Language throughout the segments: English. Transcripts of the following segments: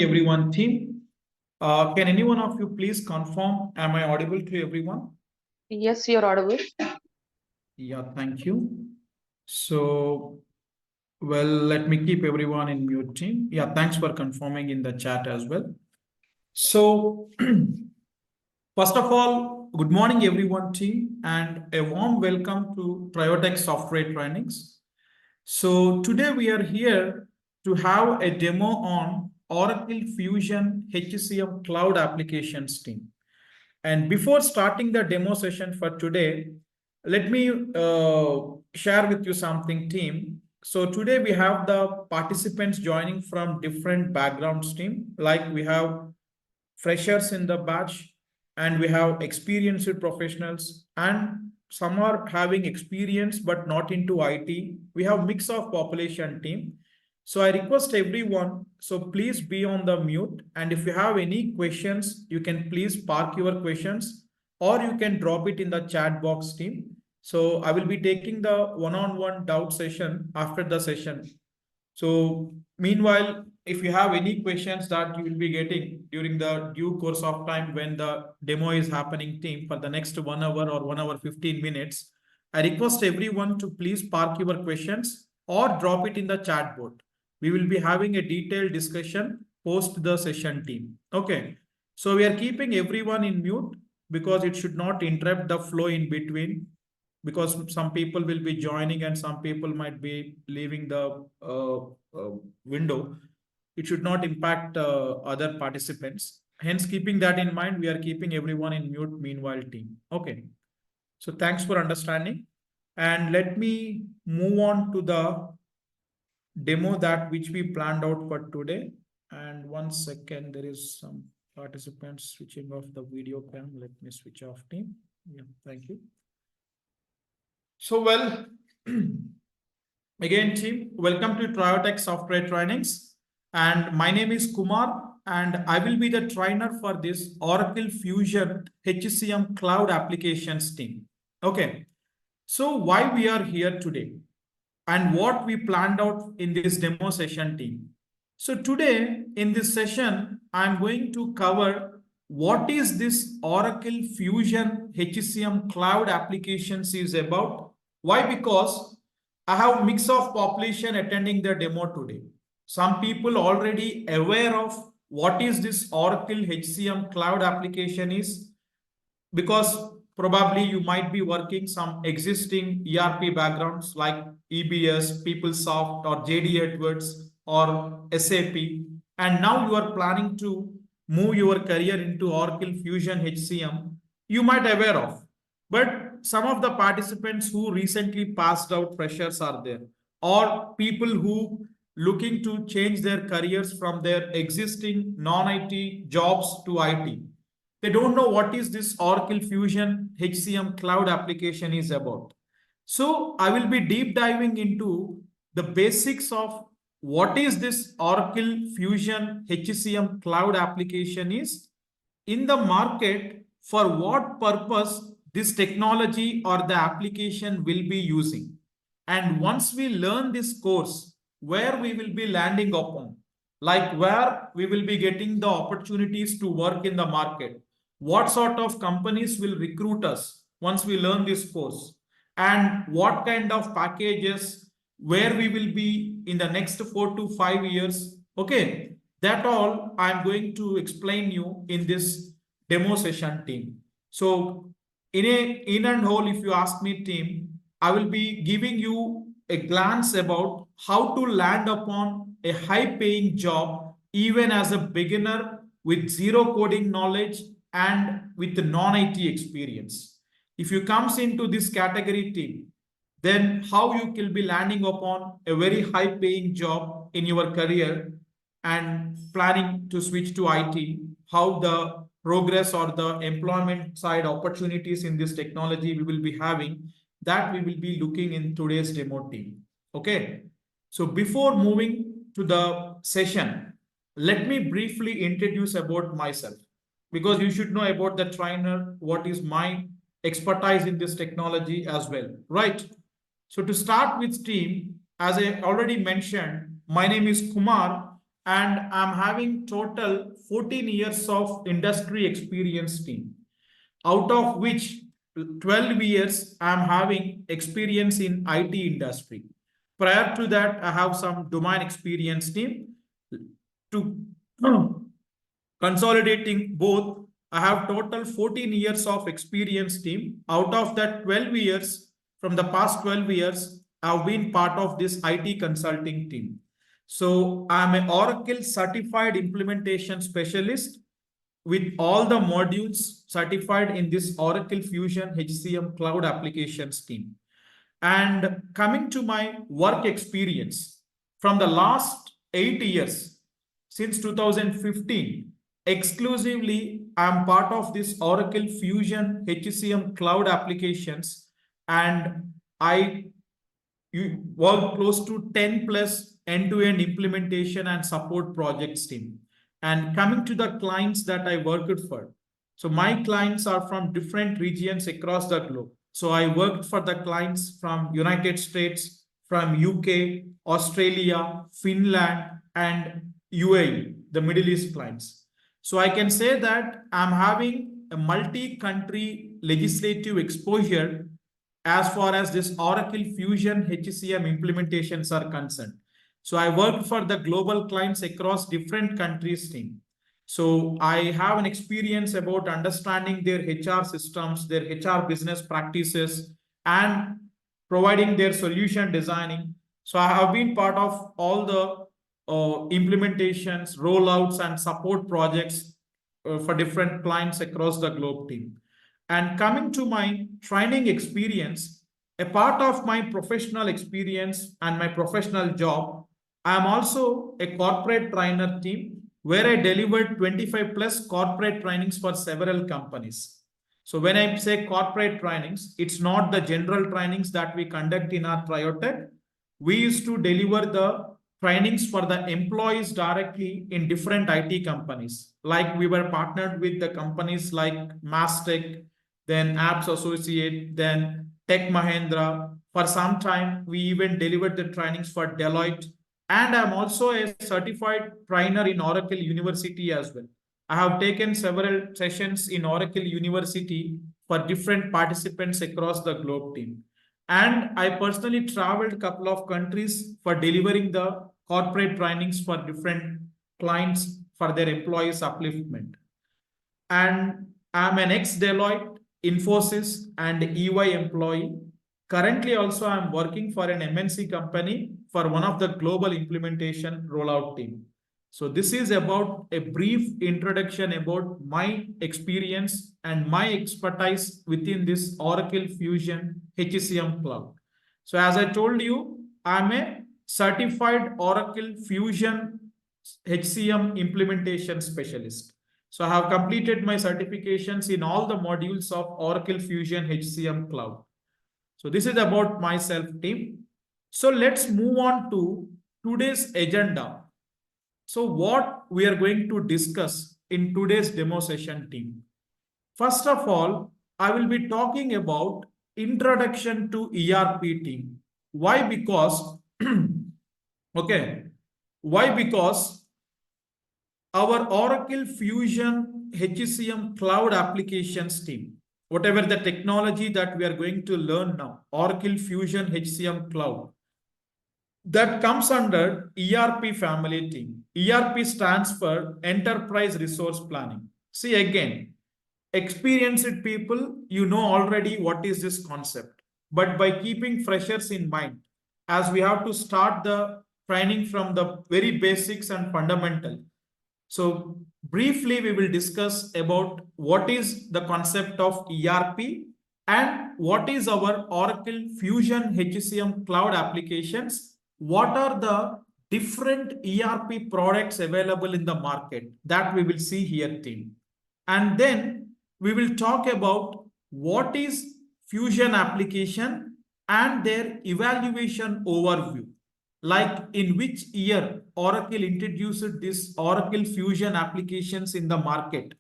everyone, team. Can any one of you please confirm, am I audible to everyone? Yes, you're audible. Yeah, thank you. So, well, let me keep everyone in mute, team. Yeah, thanks for confirming in the chat as well. So, first of all, good morning, everyone, team, and a warm welcome to Triotech Software Trainings. So, today we are here to have a demo on Oracle Fusion HCM Cloud Applications team. And before starting the demo session for today, let me share with you something, team. So today we have the participants joining from different backgrounds, team. Like we have freshers in the batch, and we have experienced professionals, and some are having experience but not into IT. We have mix of population, team. So I request everyone, so please be on the mute, and if you have any questions, you can please park your questions or you can drop it in the chat box, team. So I will be taking the one-on-one doubt session after the session. So meanwhile, if you have any questions that you will be getting during the due course of time when the demo is happening, team, for the next 1 hour or 1 hour 15 minutes, I request everyone to please park your questions or drop it in the chat board. We will be having a detailed discussion post the session, team. Okay. So we are keeping everyone in mute because it should not interrupt the flow in between, because some people will be joining and some people might be leaving the window. It should not impact other participants. Hence, keeping that in mind, we are keeping everyone in mute meanwhile, team. Okay. So thanks for understanding. And let me move on to the demo that which we planned out for today. And 1 second, there is some participants switching off the video cam. Let me switch off, team. Yeah, thank you. So, well, again, team, welcome to Triotech Software Trainings. And my name is Kumar, and I will be the trainer for this Oracle Fusion HCM Cloud Applications team. Okay. So, why we are here today and what we planned out in this demo session, team. So, today in this session, I'm going to cover what is this Oracle Fusion HCM Cloud Applications is about. Why? Because I have mix of population attending the demo today. Some people already aware of what is this Oracle HCM Cloud application is, because probably you might be working some existing ERP backgrounds like EBS, PeopleSoft, or JD Edwards, or SAP, and now you are planning to move your career into Oracle Fusion HCM, you might aware of. But some of the participants who recently passed out freshers are there, or people who looking to change their careers from their existing non-IT jobs to IT. They don't know what is this Oracle Fusion HCM Cloud application is about. So I will be deep diving into the basics of what is this Oracle Fusion HCM Cloud application is in the market, for what purpose this technology or the application will be using. And once we learn this course, where we will be landing upon, like where we will be getting the opportunities to work in the market, what sort of companies will recruit us once we learn this course, and what kind of packages, where we will be in the next 4 to 5 years. Okay, that all I'm going to explain you in this demo session, team. So in and whole, if you ask me, team, I will be giving you a glance about how to land upon a high paying job even as a beginner with zero coding knowledge and with the non-IT experience. If you comes into this category, team, then how you will be landing upon a very high paying job in your career and planning to switch to IT, how the progress or the employment side opportunities in this technology we will be having, that we will be looking in today's demo, team. Okay. So before moving to the session, let me briefly introduce about myself, because you should know about the trainer, what is my expertise in this technology as well, right? So to start with, team, as I already mentioned, my name is Kumar, and I'm having total 14 years of industry experience team, out of which 12 years I'm having experience in IT industry. Prior to that, I have some domain experience team. To consolidating both, I have total 14 years of experience team. Out of that 12 years, from the past 12 years, I've been part of this IT consulting team. So I'm an Oracle certified implementation specialist with all the modules certified in this Oracle Fusion HCM cloud applications team. And coming to my work experience, from the last 8 years, since 2015, exclusively I'm part of this Oracle Fusion HCM cloud applications, and I work close to 10 plus end-to-end implementation and support projects team. And coming to the clients that I worked for, so my clients are from different regions across the globe. So I worked for the clients from United States, from UK, Australia, Finland, and UAE, the Middle East clients. So I can say that I'm having a multi-country legislative exposure as far as this Oracle Fusion HCM implementations are concerned. So I worked for the global clients across different countries team. So I have an experience about understanding their HR systems, their HR business practices, and providing their solution designing. So I have been part of all the implementations, rollouts, and support projects for different clients across the globe team. And coming to my training experience, a part of my professional experience and my professional job, I am also a corporate trainer team where I delivered 25 plus corporate trainings for several companies. So when I say corporate trainings, it's not the general trainings that we conduct in our Triotech. We used to deliver the trainings for the employees directly in different IT companies. Like we were partnered with the companies like Mastech, then Apps Associate, then Tech Mahindra. For some time, we even delivered the trainings for Deloitte. And I'm also a certified trainer in Oracle University as well. I have taken several sessions in Oracle University for different participants across the globe team. And I personally traveled a couple of countries for delivering the corporate trainings for different clients for their employees upliftment. And I'm an ex-Deloitte, Infosys, and EY employee. Currently, also, I'm working for an MNC company for one of the global implementation rollout team. So this is about a brief introduction about my experience and my expertise within this Oracle Fusion HCM Cloud. So as I told you, I'm a certified Oracle Fusion HCM implementation specialist. So I have completed my certifications in all the modules of Oracle Fusion HCM Cloud. So this is about myself, team. So let's move on to today's agenda. So what we are going to discuss in today's demo session, team. First of all, I will be talking about introduction to ERP team. Why? Because, okay, why? Because our Oracle Fusion HCM cloud applications team, whatever the technology that we are going to learn now, Oracle Fusion HCM cloud, that comes under ERP family team. ERP stands for Enterprise Resource Planning. See again, experienced people, you know already what is this concept. But by keeping freshers in mind, as we have to start the training from the very basics and fundamental. So briefly, we will discuss about what is the concept of ERP and what is our Oracle Fusion HCM cloud applications. What are the different ERP products available in the market that we will see here, team. And then we will talk about what is Fusion application and their evaluation overview. Like in which year Oracle introduced this Oracle Fusion applications in the market.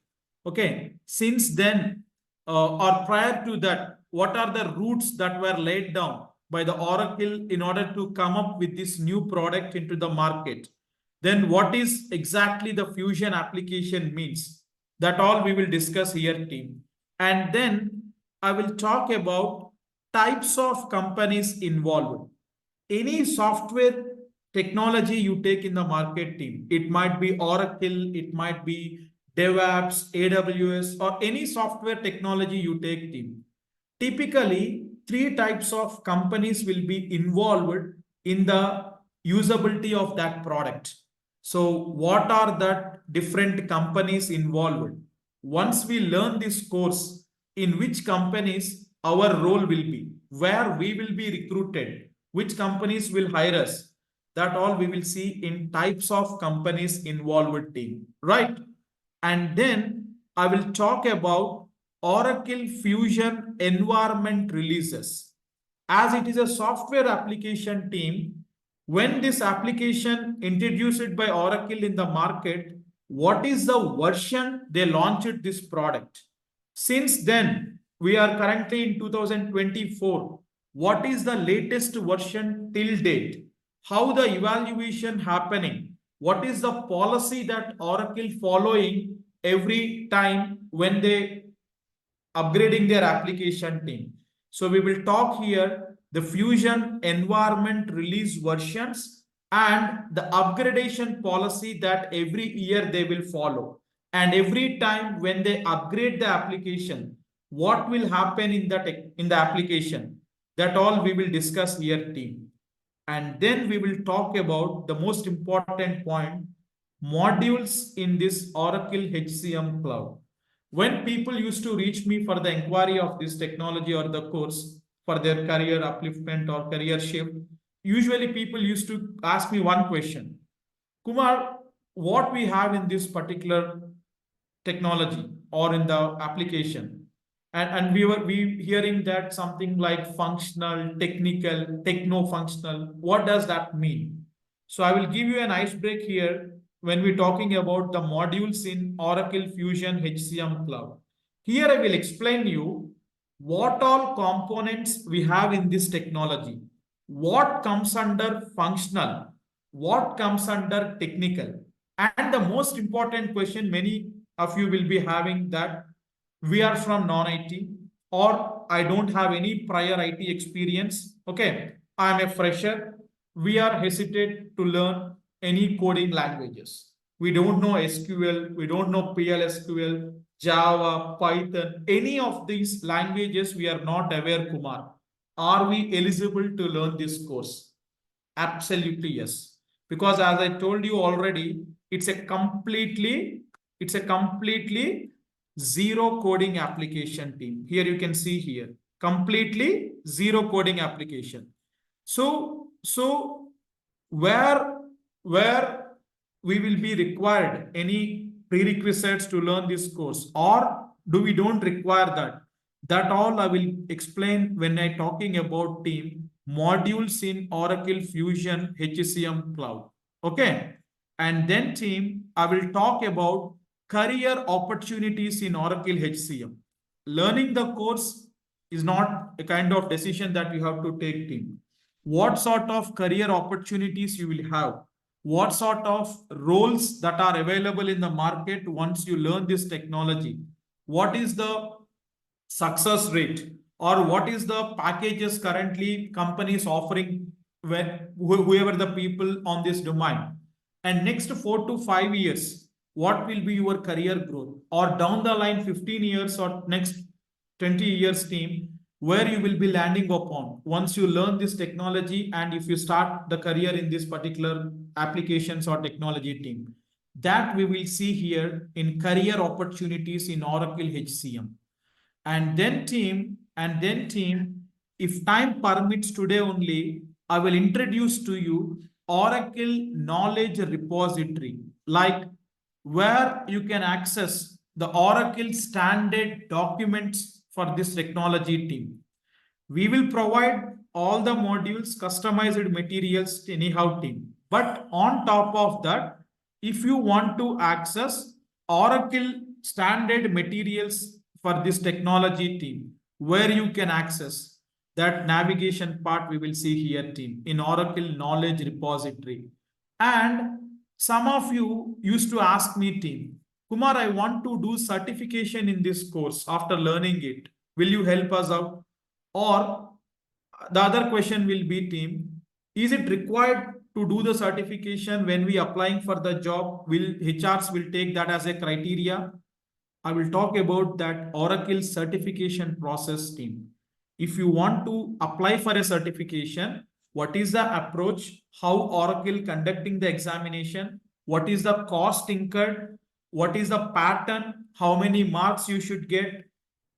Okay, since then or prior to that, what are the routes that were laid down by the Oracle in order to come up with this new product into the market? Then what is exactly the Fusion application means? That all we will discuss here, team. And then I will talk about types of companies involved. Any software technology you take in the market, team, it might be Oracle, it might be DevOps, AWS, or any software technology you take, team. Typically, three types of companies will be involved in the usability of that product. So what are the different companies involved? Once we learn this course, in which companies our role will be, where we will be recruited, which companies will hire us, that all we will see in types of companies involved, team, right? And then I will talk about Oracle Fusion environment releases. As it is a software application, team, when this application introduced by Oracle in the market, what is the version they launched this product? Since then, we are currently in 2024. What is the latest version till date? How the evaluation happening? What is the policy that Oracle following every time when they upgrading their application, team? So we will talk here the Fusion environment release versions and the upgradation policy that every year they will follow. And every time when they upgrade the application, what will happen in the application? That all we will discuss here, team. And then we will talk about the most important point, modules in this Oracle HCM cloud. When people used to reach me for the inquiry of this technology or the course for their career upliftment or career shift, usually people used to ask me one question: Kumar, what we have in this particular technology or in the application? And we hearing that something like functional, technical, techno-functional. What does that mean? So I will give you an ice break here when we're talking about the modules in Oracle Fusion HCM Cloud. Here I will explain you what all components we have in this technology, what comes under functional, what comes under technical. And the most important question many of you will be having, that we are from non-IT or I don't have any prior IT experience. Okay, I'm a fresher. We are hesitant to learn any coding languages. We don't know SQL, we don't know PLSQL, Java, Python, any of these languages we are not aware, Kumar. Are we eligible to learn this course? Absolutely yes. Because as I told you already, it's a completely zero coding application, team. Here you can see here, completely zero coding application. So where we will be required any prerequisites to learn this course, or do we don't require that? That all I will explain when I talking about, team, modules in Oracle Fusion HCM Cloud. Okay. And then, team, I will talk about career opportunities in Oracle HCM. Learning the course is not a kind of decision that you have to take, team. What sort of career opportunities you will have? What sort of roles that are available in the market once you learn this technology? What is the success rate, or what is the packages currently companies offering when whoever the people on this domain? And next 4 to 5 years, what will be your career growth, or down the line 15 years or next 20 years, team, where you will be landing upon once you learn this technology and if you start the career in this particular applications or technology, team. That we will see here in career opportunities in Oracle HCM. And then, team, if time permits today only, I will introduce to you Oracle Knowledge Repository, like where you can access the Oracle standard documents for this technology, team. We will provide all the modules, customized materials anyhow, team. But on top of that, if you want to access Oracle standard materials for this technology, team, where you can access that navigation part, we will see here, team, in Oracle Knowledge Repository. And Some of you used to ask me, team, Kumar, I want to do certification in this course after learning it. Will you help us out? Or the other question will be, team, is it required to do the certification when we applying for the job? Will HRs will take that as a criteria? I will talk about that Oracle certification process, team. If you want to apply for a certification, what is the approach? How Oracle conducting the examination? What is the cost incurred? What is the pattern? How many marks you should get?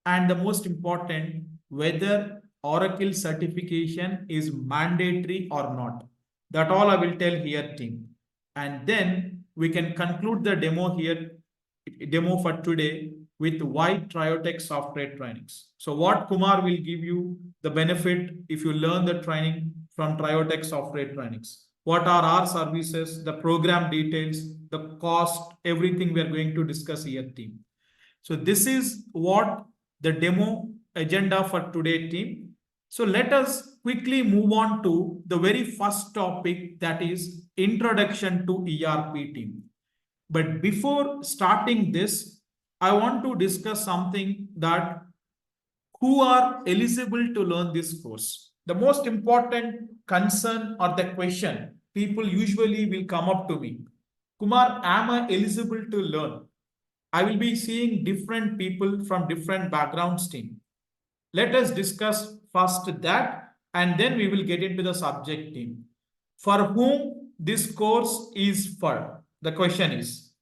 And the most important, whether Oracle certification is mandatory or not. That all I will tell here, team. And then we can conclude the demo for today with why Triotech software trainings. So what Kumar will give you the benefit if you learn the training from Triotech software trainings. What are our services, the program details, the cost, everything we are going to discuss here, team. So this is what the demo agenda for today, team. So let us quickly move on to the very first topic, that is introduction to ERP, team. But before starting this, I want to discuss something, that who are eligible to learn this course. The most important concern or the question people usually will come up to me, Kumar, am I eligible to learn? I will be seeing different people from different backgrounds, team. Let us discuss first that, and then we will get into the subject, team. For whom this course is for? The question is,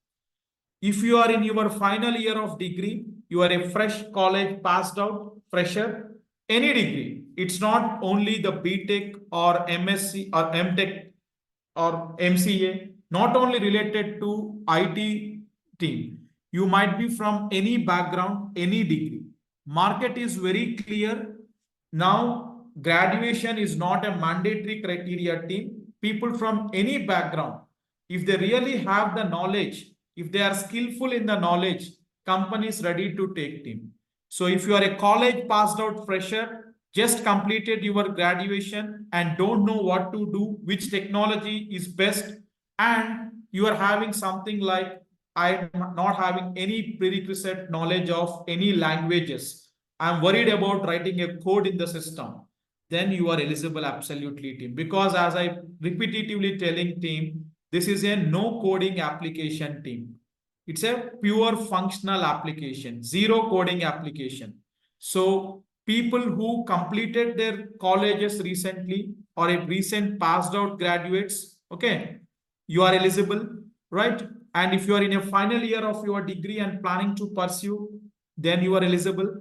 if you are in your final year of degree, you are a fresh college passed out, fresher, any degree. It's not only the BTech or MSc or MTech or MCA, not only related to IT, team. You might be from any background, any degree. Market is very clear. Now, graduation is not a mandatory criteria, team. People from any background, if they really have the knowledge, if they are skillful in the knowledge, companies ready to take, team. So if you are a college passed out fresher, just completed your graduation and don't know what to do, which technology is best, and you are having something like, I'm not having any prerequisite knowledge of any languages, I'm worried about writing a code in the system, then you are eligible absolutely, team. Because as I repetitively telling, team, this is a no coding application, team. It's a pure functional application, zero coding application. So people who completed their colleges recently or a recent passed out graduates, okay, you are eligible, right? And if you are in a final year of your degree and planning to pursue, then you are eligible.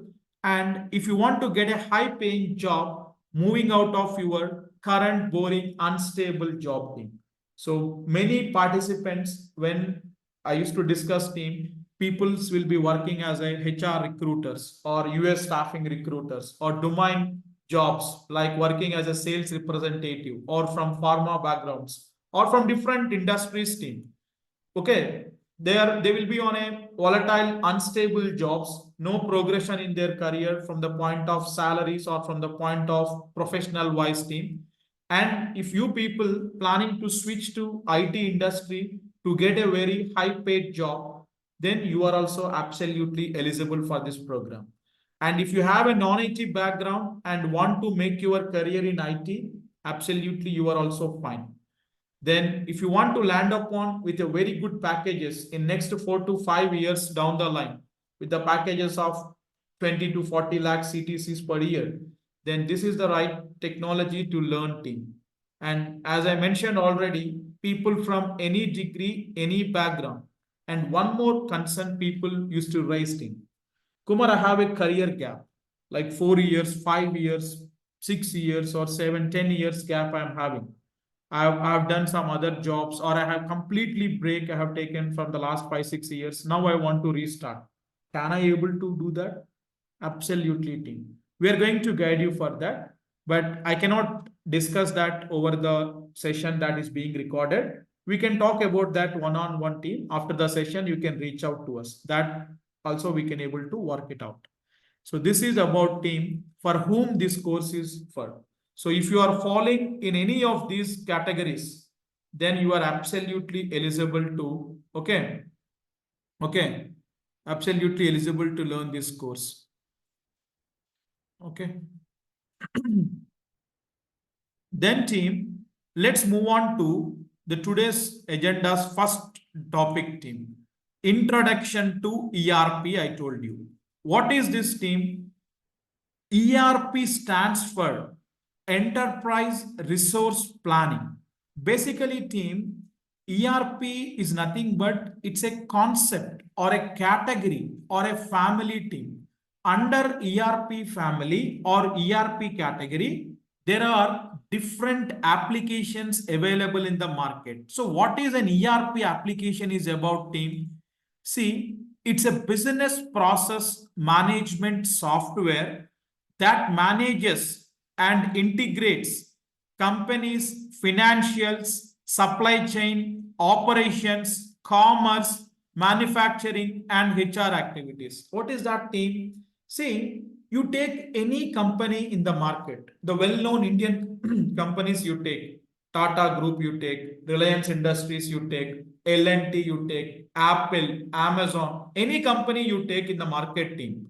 And if you want to get a high paying job, moving out of your current boring, unstable job, team. So many participants, when I used to discuss, team, peoples will be working as a HR recruiters or US staffing recruiters or domain jobs like working as a sales representative or from pharma backgrounds or from different industries, team. Okay, they will be on a volatile, unstable jobs, no progression in their career from the point of salaries or from the point of professional wise, team. And if you people planning to switch to IT industry to get a very high paid job, then you are also absolutely eligible for this program. And if you have a non-IT background and want to make your career in IT, absolutely you are also fine. Then if you want to land upon with a very good packages in next 4 to 5 years down the line, with the packages of 20 to 40 lakh CTCs per year, then this is the right technology to learn, team. And as I mentioned already, people from any degree, any background. And one more concern people used to raise, team. Kumar, I have a career gap, like 4 years, 5 years, 6 years, or 7, 10 years gap I'm having. I've done some other jobs, or I have completely break I have taken from the last 5, 6 years. Now I want to restart. Can I able to do that? Absolutely, team. We are going to guide you for that, but I cannot discuss that over the session that is being recorded. We can talk about that one-on-one, team. After the session, you can reach out to us. That also we can able to work it out. So this is about, team, for whom this course is for. So if you are falling in any of these categories, then you are absolutely eligible to, okay, absolutely eligible to learn this course. Okay. Then team, let's move on to the today's agenda's first topic team. Introduction to ERP, I told you. What is this team? ERP stands for Enterprise Resource Planning. Basically, team, ERP is nothing but it's a concept or a category or a family team. Under ERP family or ERP category, there are different applications available in the market. So what is an ERP application is about, team? See, it's a business process management software that manages and integrates companies' financials, supply chain, operations, commerce, manufacturing, and HR activities. What is that, team? See, you take any company in the market, the well-known Indian companies you take, Tata Group you take, Reliance Industries you take, L&T you take, Apple, Amazon, any company you take in the market, team.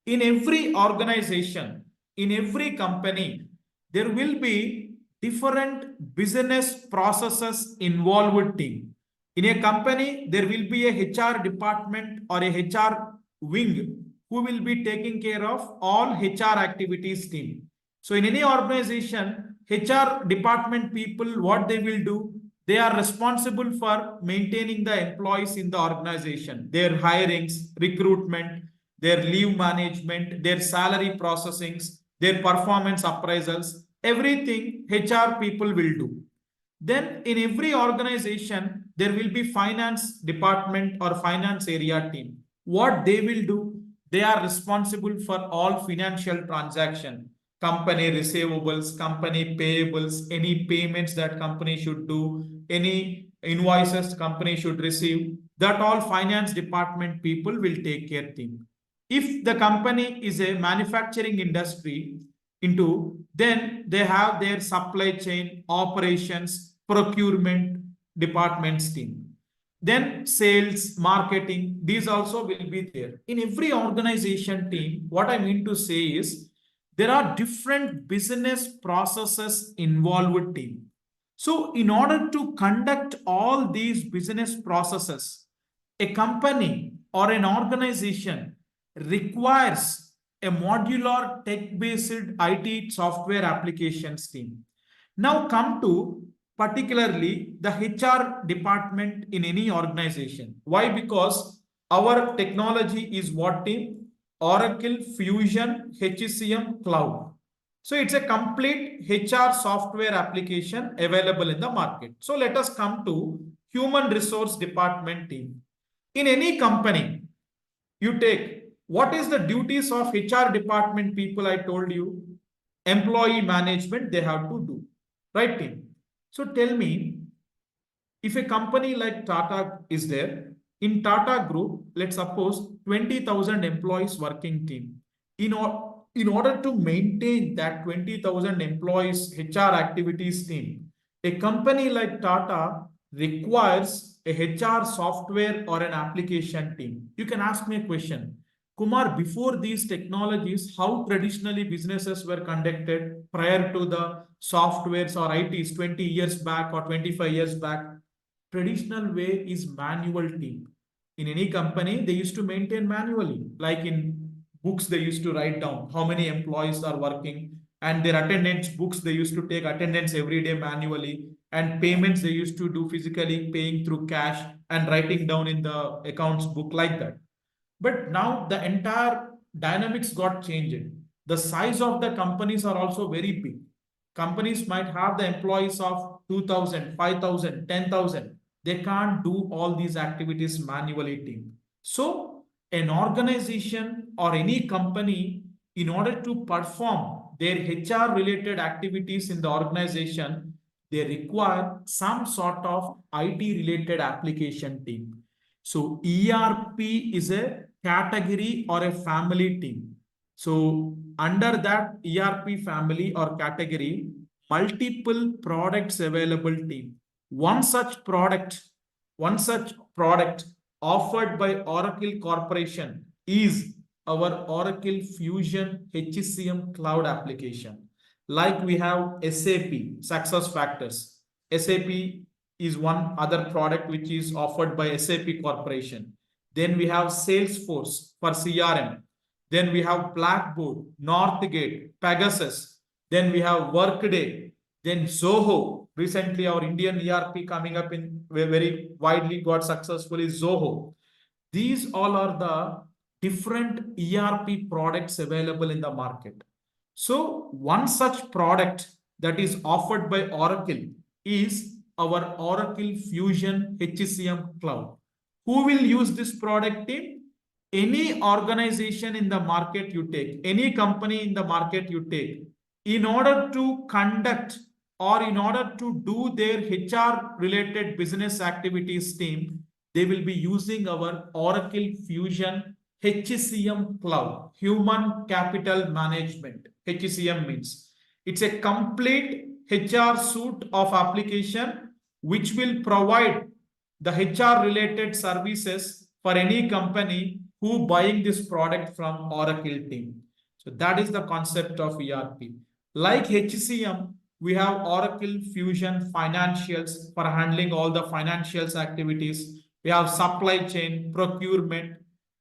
In every organization, in every company, there will be different business processes involved, team. In a company, there will be a HR department or a HR wing who will be taking care of all HR activities, team. So in any organization, HR department people, what they will do, they are responsible for maintaining the employees in the organization, their hirings, recruitment, their leave management, their salary processings, their performance appraisals, everything HR people will do. Then in every organization, there will be finance department or finance area team. What they will do, they are responsible for all financial transaction, company receivables, company payables, any payments that company should do, any invoices company should receive, that all finance department people will take care team. If the company is a manufacturing industry into, then they have their supply chain, operations, procurement departments team. Then sales, marketing, these also will be there. In every organization team, what I mean to say is there are different business processes involved team. So in order to conduct all these business processes, a company or an organization requires a modular tech-based IT software applications team. Now come to particularly the HR department in any organization. Why? Because our technology is what team? Oracle Fusion HCM Cloud. So it's a complete HR software application available in the market. So let us come to human resource department team. In any company, you take what is the duties of HR department people I told you? Employee management they have to do, right team? So tell me, if a company like Tata is there, in Tata Group, let's suppose 20,000 employees working team. In order to maintain that 20,000 employees HR activities team, a company like Tata requires a HR software or an application team. You can ask me a question. Kumar, before these technologies, how traditionally businesses were conducted prior to the softwares or ITs 20 years back or 25 years back? Traditional way is manual team. In any company, they used to maintain manually. Like in books, they used to write down how many employees are working, and their attendance books, they used to take attendance every day manually, and payments they used to do physically, paying through cash and writing down in the accounts book like that. But now the entire dynamics got changed. The size of the companies are also very big. Companies might have the employees of 2,000, 5,000, 10,000. They can't do all these activities manually, team. So an organization or any company, in order to perform their HR related activities in the organization, they require some sort of IT related application team. So ERP is a category or a family team. So under that ERP family or category, multiple products available team. One such product, one such product offered by Oracle Corporation is our Oracle Fusion HCM cloud application. Like we have SAP, Success Factors. SAP is one other product which is offered by SAP Corporation. Then we have Salesforce for CRM. Then we have Blackboard, Northgate, Pegasus. Then we have Workday. Then Zoho. Recently, our Indian ERP coming up in very widely got successful is Zoho. These all are the different ERP products available in the market. So one such product that is offered by Oracle is our Oracle Fusion HCM Cloud. Who will use this product team? Any organization in the market you take, any company in the market you take, in order to conduct or in order to do their HR related business activities team, they will be using our Oracle Fusion HCM Cloud, Human Capital Management. HCM means it's a complete HR suite of application which will provide the HR related services for any company who buying this product from Oracle team. So that is the concept of ERP. Like HCM, we have Oracle Fusion Financials for handling all the financials activities. We have supply chain, procurement,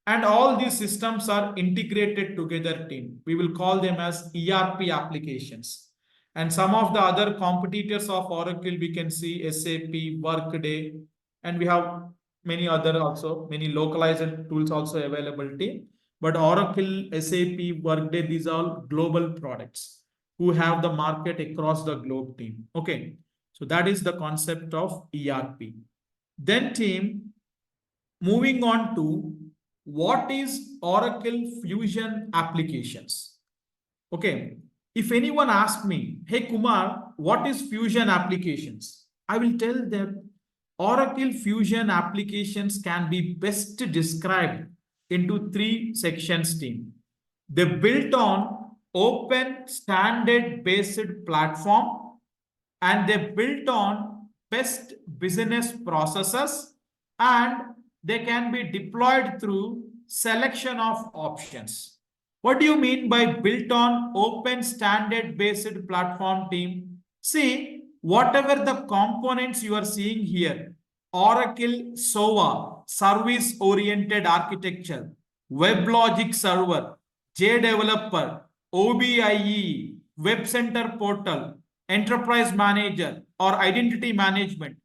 and all these systems are integrated together team. We will call them as ERP applications. And some of the other competitors of Oracle, we can see SAP, Workday, and we have many other also, many localized tools also available team. But Oracle, SAP, Workday, these are global products who have the market across the globe team. Okay, so that is the concept of ERP. Then team, moving on to what is Oracle Fusion applications. Okay, if anyone asks me, hey Kumar, what is Fusion applications? I will tell them Oracle Fusion applications can be best described into three sections team. They built on open standard based platform and they built on best business processes and they can be deployed through selection of options. What do you mean by built on open standard based platform team? See, whatever the components you are seeing here, Oracle SOA, service oriented architecture, WebLogic server, JDeveloper, OBIE, Web Center portal, enterprise manager or identity management.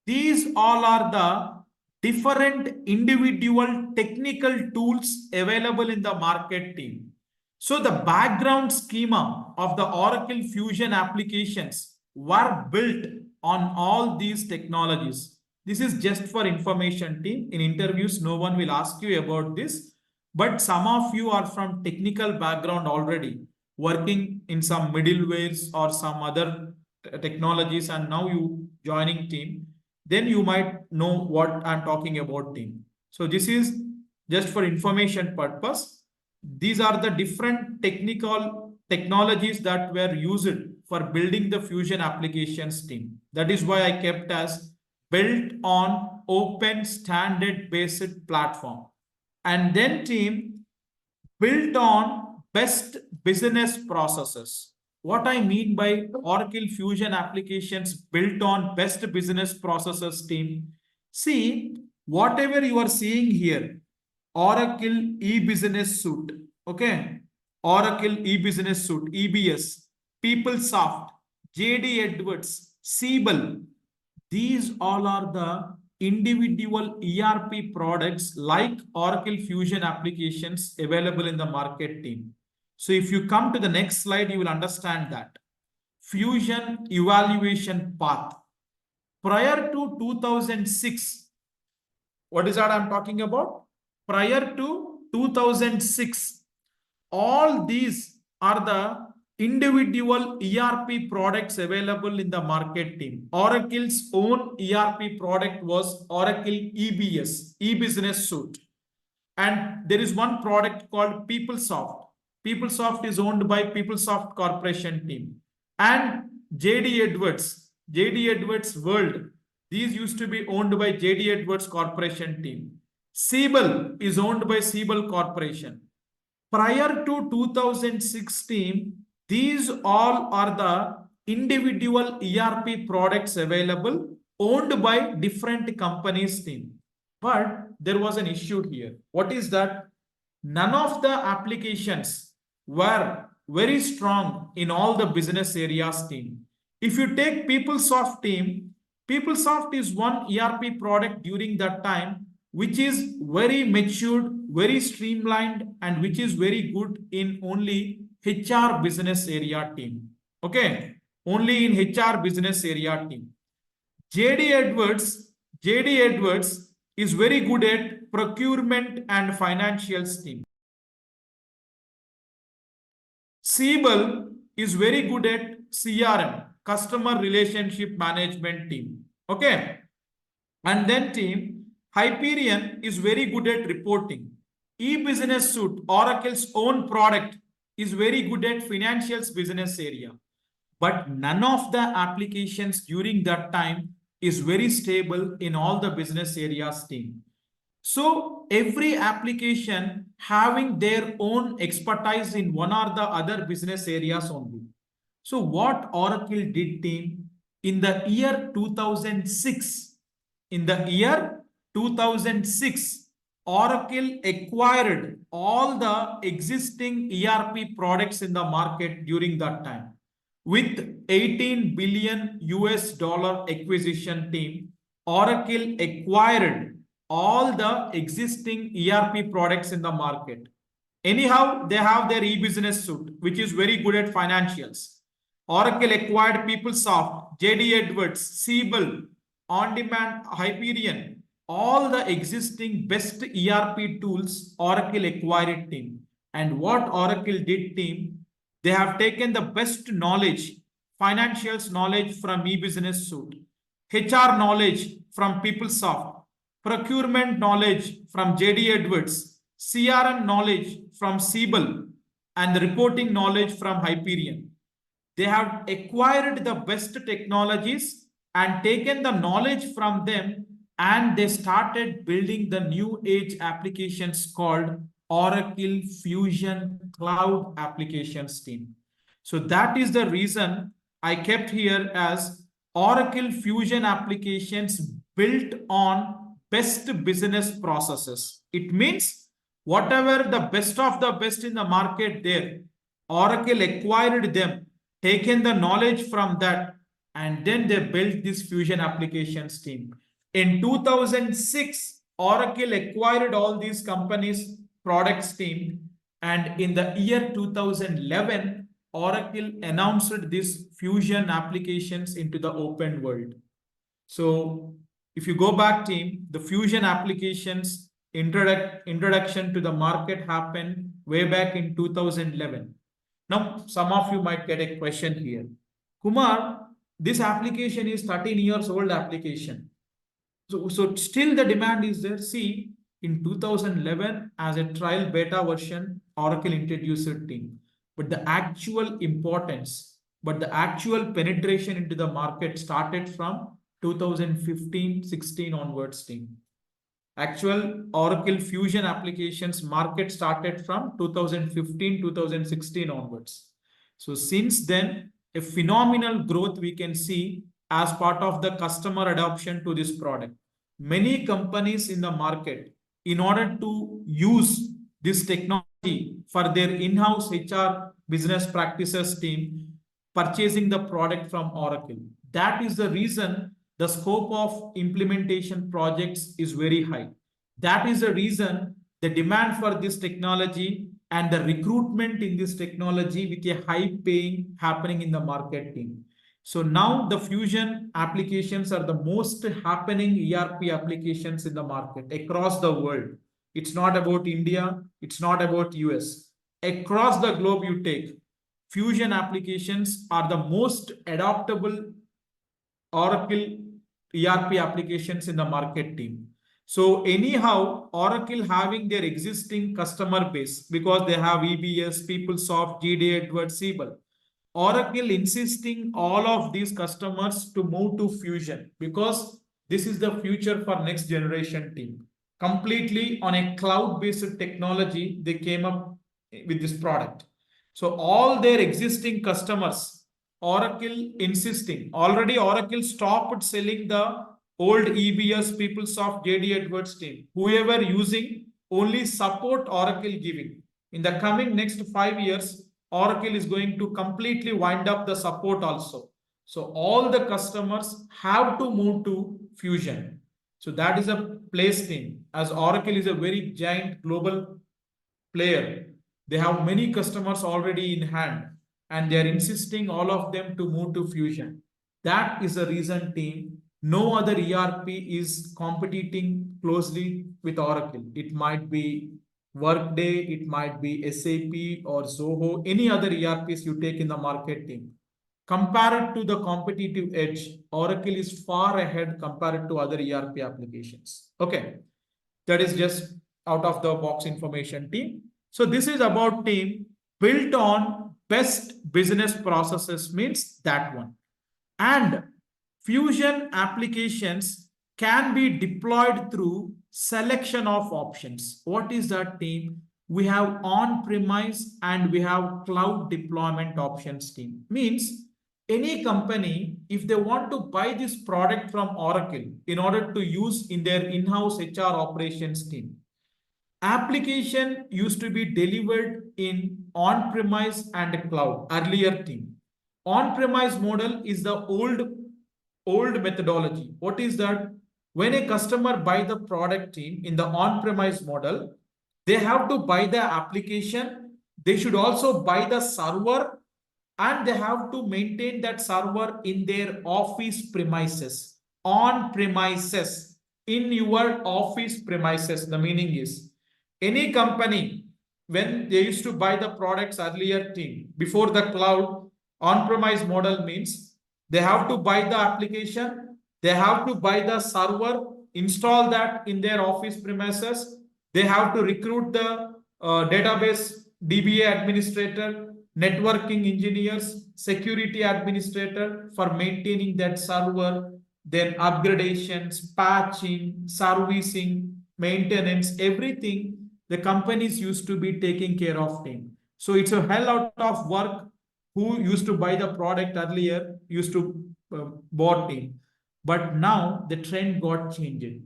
These all are the different individual technical tools available in the market team. So the background schema of the Oracle Fusion applications were built on all these technologies. This is just for information team. In interviews, no one will ask you about this, but some of you are from technical background already, working in some middlewares or some other technologies, and now you joining team, then you might know what I'm talking about team. So this is just for information purpose. These are the different technical technologies that were used for building the Fusion applications team. That is why I kept as built on open standard based platform. And then team built on best business processes. What I mean by Oracle Fusion applications built on best business processes team. See, whatever you are seeing here, Oracle e-business suite, okay? Oracle e-business suite, EBS, PeopleSoft, JD Edwards, Siebel. These all are the individual ERP products like Oracle Fusion applications available in the market team. So if you come to the next slide, you will understand that. Fusion evaluation path. Prior to 2006, what is that I'm talking about? Prior to 2006, all these are the individual ERP products available in the market team. Oracle's own ERP product was Oracle EBS, e-business suite. And there is one product called PeopleSoft. PeopleSoft is owned by PeopleSoft Corporation team. And JD Edwards World, These used to be owned by JD Edwards Corporation team. Siebel is owned by Siebel Corporation. Prior to 2016, these all are the individual ERP products available owned by different companies team. But there was an issue here. What is that? None of the applications were very strong in all the business areas team. If you take PeopleSoft team, PeopleSoft is one ERP product during that time which is very matured, very streamlined, and which is very good in only HR business area team. Okay, only in HR business area team. JD Edwards is very good at procurement and financials team. Siebel is very good at CRM, customer relationship management team. Okay, and then team Hyperion is very good at reporting. E-Business Suite, Oracle's own product, is very good at financials business area. But none of the applications during that time is very stable in all the business areas team. So every application having their own expertise in one or the other business areas only. So what Oracle did team in the year 2006, in the year 2006, Oracle acquired all the existing ERP products in the market during that time. With 18 billion US dollar acquisition team, Oracle acquired all the existing ERP products in the market. Anyhow, they have their e-business suite, which is very good at financials. Oracle acquired PeopleSoft, JD Edwards, Siebel, On-Demand, Hyperion, all the existing best ERP tools Oracle acquired team. And what Oracle did team, they have taken the best knowledge, financials knowledge from e-business suite, HR knowledge from PeopleSoft, procurement knowledge from JD Edwards, CRM knowledge from Siebel, and the reporting knowledge from Hyperion. They have acquired the best technologies and taken the knowledge from them, and they started building the new age applications called Oracle Fusion Cloud Applications team. So that is the reason I kept here as Oracle Fusion Applications built on best business processes. It means whatever the best of the best in the market there, Oracle acquired them, taken the knowledge from that, and then they built this Fusion Applications team. In 2006, Oracle acquired all these companies' products team, and in the year 2011, Oracle announced this Fusion Applications into the open world. So if you go back team, the Fusion Applications introduction to the market happened way back in 2011. Now, some of you might get a question here. Kumar, this application is 13 years old application. So still the demand is there. See, in 2011, as a trial beta version, Oracle introduced a team. But the actual importance, but the actual penetration into the market started from 2015-16 onwards team. Actual Oracle Fusion Applications market started from 2015-2016 onwards. So since then, a phenomenal growth we can see as part of the customer adoption to this product. Many companies in the market, in order to use this technology for their in-house HR business practices team, purchasing the product from Oracle. That is the reason the scope of implementation projects is very high. That is the reason the demand for this technology and the recruitment in this technology with a high paying happening in the market team. So now the Fusion applications are the most happening ERP applications in the market across the world. It's not about India. It's not about US. Across the globe you take, Fusion applications are the most adoptable Oracle ERP applications in the market team. So anyhow, Oracle having their existing customer base because they have EBS, PeopleSoft, JD Edwards, Siebel. Oracle insisting all of these customers to move to Fusion because This is the future for next generation team. Completely on a cloud-based technology, they came up with this product. So all their existing customers, Oracle insisting, already Oracle stopped selling the old EBS, PeopleSoft, JD Edwards team. Whoever using only support Oracle giving. In the coming next 5 years, Oracle is going to completely wind up the support also. So all the customers have to move to Fusion. So that is a place thing. As Oracle is a very giant global player, they have many customers already in hand and they are insisting all of them to move to Fusion. That is the reason, team. No other ERP is competing closely with Oracle. It might be Workday, it might be SAP or Zoho, any other ERPs you take in the market, team. Compared to the competitive edge, Oracle is far ahead compared to other ERP applications. Okay, that is just out of the box information, team. So this is about, team, built on best business processes, means that one. And Fusion applications can be deployed through selection of options. What is that, team? We have on-premise and we have cloud deployment options, team. Means any company, if they want to buy this product from Oracle in order to use in their in-house HR operations team, application used to be delivered in on-premise and cloud earlier, team. On-premise model is the old methodology. What is that? When a customer buy the product, team, in the on-premise model, they have to buy the application. They should also buy the server and they have to maintain that server in their office premises, on premises, in your office premises. The meaning is, any company, when they used to buy the products earlier, team, before the cloud, on-premise model means they have to buy the application, they have to buy the server, install that in their office premises, they have to recruit the database DBA administrator, networking engineers, security administrator for maintaining that server, then upgradations, patching, servicing, maintenance, everything the companies used to be taking care of, team. So it's a hell out of work. Who used to buy the product earlier used to bought, team. But now the trend got changed.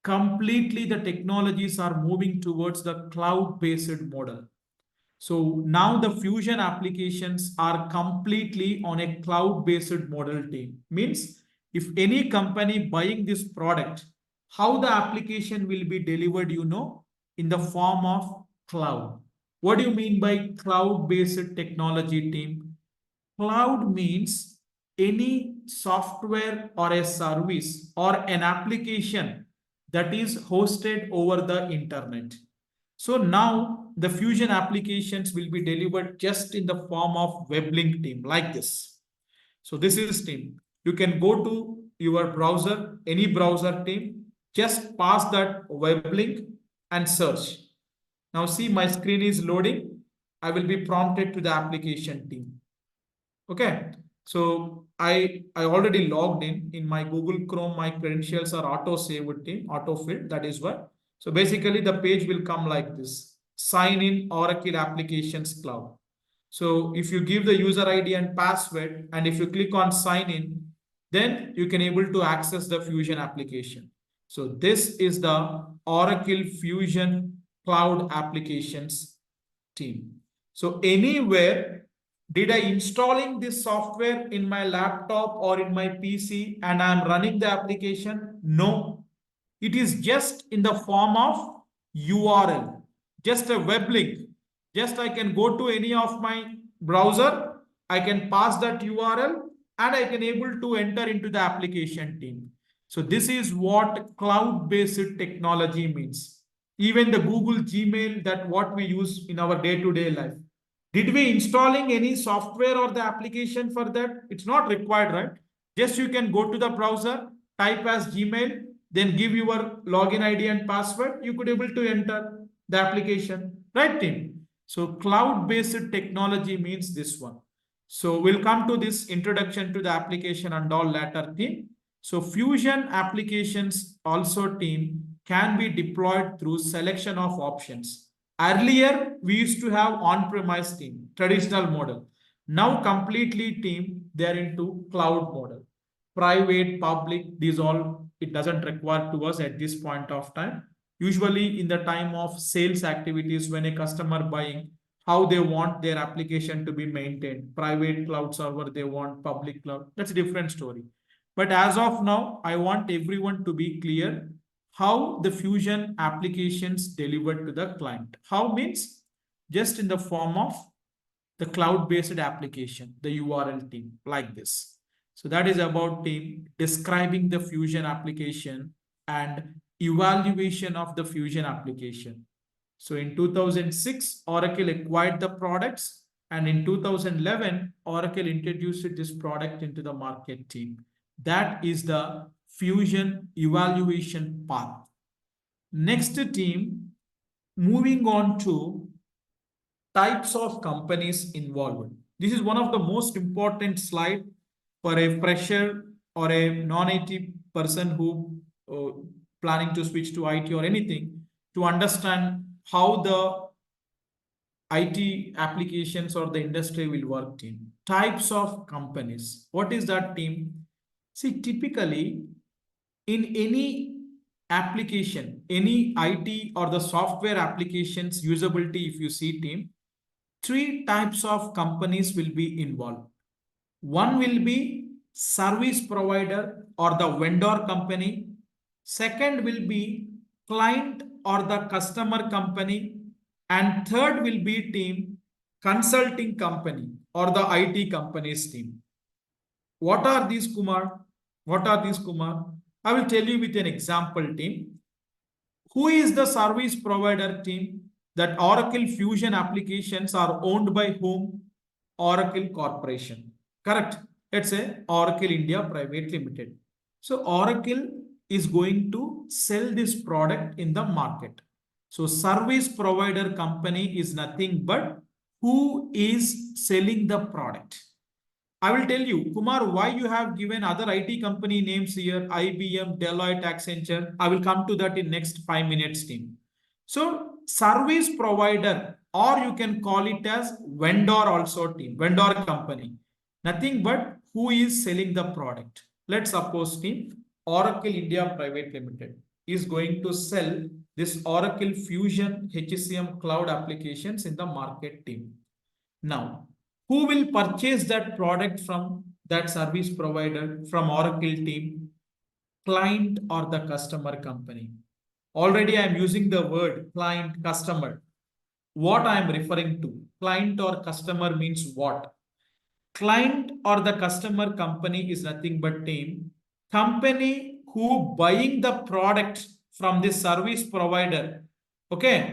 Completely the technologies are moving towards the cloud-based model. So now the Fusion applications are completely on a cloud-based model, team. Means if any company buying this product, how the application will be delivered, in the form of cloud. What do you mean by cloud-based technology, team? Cloud means any software or a service or an application that is hosted over the internet. So now the Fusion applications will be delivered just in the form of web link, team, like this. So this is, team. You can go to your browser, any browser, team, just pass that web link and search. Now see, my screen is loading. I will be prompted to the application, team. Okay. So I already logged in my Google Chrome. My credentials are auto saved, team, auto filled. That is why. So basically the page will come like this. Sign in Oracle Applications Cloud. So if you give the user ID and password, and if you click on sign in, then you can able to access the Fusion application. So this is the Oracle Fusion Cloud Applications team. So anywhere, did I installing this software in my laptop or in my PC and I'm running the application? No. It is just in the form of URL, just a web link. Just I can go to any of my browser, I can pass that URL and I can able to enter into the application, team. So this is what cloud-based technology means. Even the Google Gmail, that what we use in our day-to-day life. Did we installing any software or the application for that? It's not required, right? Just you can go to the browser, type as Gmail, then give your login ID and password. You could able to enter the application, right, team? So cloud-based technology means this one. So we'll come to this introduction to the application and all later, team. So Fusion applications also team can be deployed through selection of options. Earlier, we used to have on-premise team, traditional model. Now completely team, they're into cloud model. Private, public, these all, it doesn't require to us at this point of time. Usually in the time of sales activities, when a customer buying, how they want their application to be maintained. Private cloud server, they want public cloud. That's a different story. But as of now, I want everyone to be clear how the Fusion applications delivered to the client. How means just in the form of the cloud-based application, the URL team like this. So that is about team describing the Fusion application and evaluation of the Fusion application. So in 2006, Oracle acquired the products, and in 2011, Oracle introduced this product into the market team. That is the Fusion evaluation path. Next team, moving on to types of companies involved. This is one of the most important slide for a fresher or a non-IT person who planning to switch to IT or anything to understand how the IT applications or the industry will work team. Types of companies. What is that team? See, typically in any application, any IT or the software applications usability, if you see team, three types of companies will be involved. One will be service provider or the vendor company. Second will be client or the customer company. And third will be team consulting company or the IT companies team. What are these, Kumar? What are these, Kumar? I will tell you with an example team. Who is the service provider team? That Oracle Fusion applications are owned by whom? Oracle Corporation. Correct. Let's say Oracle India Private Limited. So Oracle is going to sell this product in the market. So service provider company is nothing but who is selling the product. I will tell you, Kumar, why you have given other IT company names here, IBM, Deloitte, Accenture. I will come to that in next 5 minutes, team. So service provider, or you can call it as vendor also team, vendor company. Nothing but who is selling the product. Let's suppose team, Oracle India Private Limited is going to sell this Oracle Fusion HCM cloud applications in the market team. Now, who will purchase that product from that service provider, from Oracle team? Client or the customer company. Already I am using the word client, customer. What I am referring to? Client or customer means what? Client or the customer company is nothing but team. Company who buying the product from the service provider. Okay.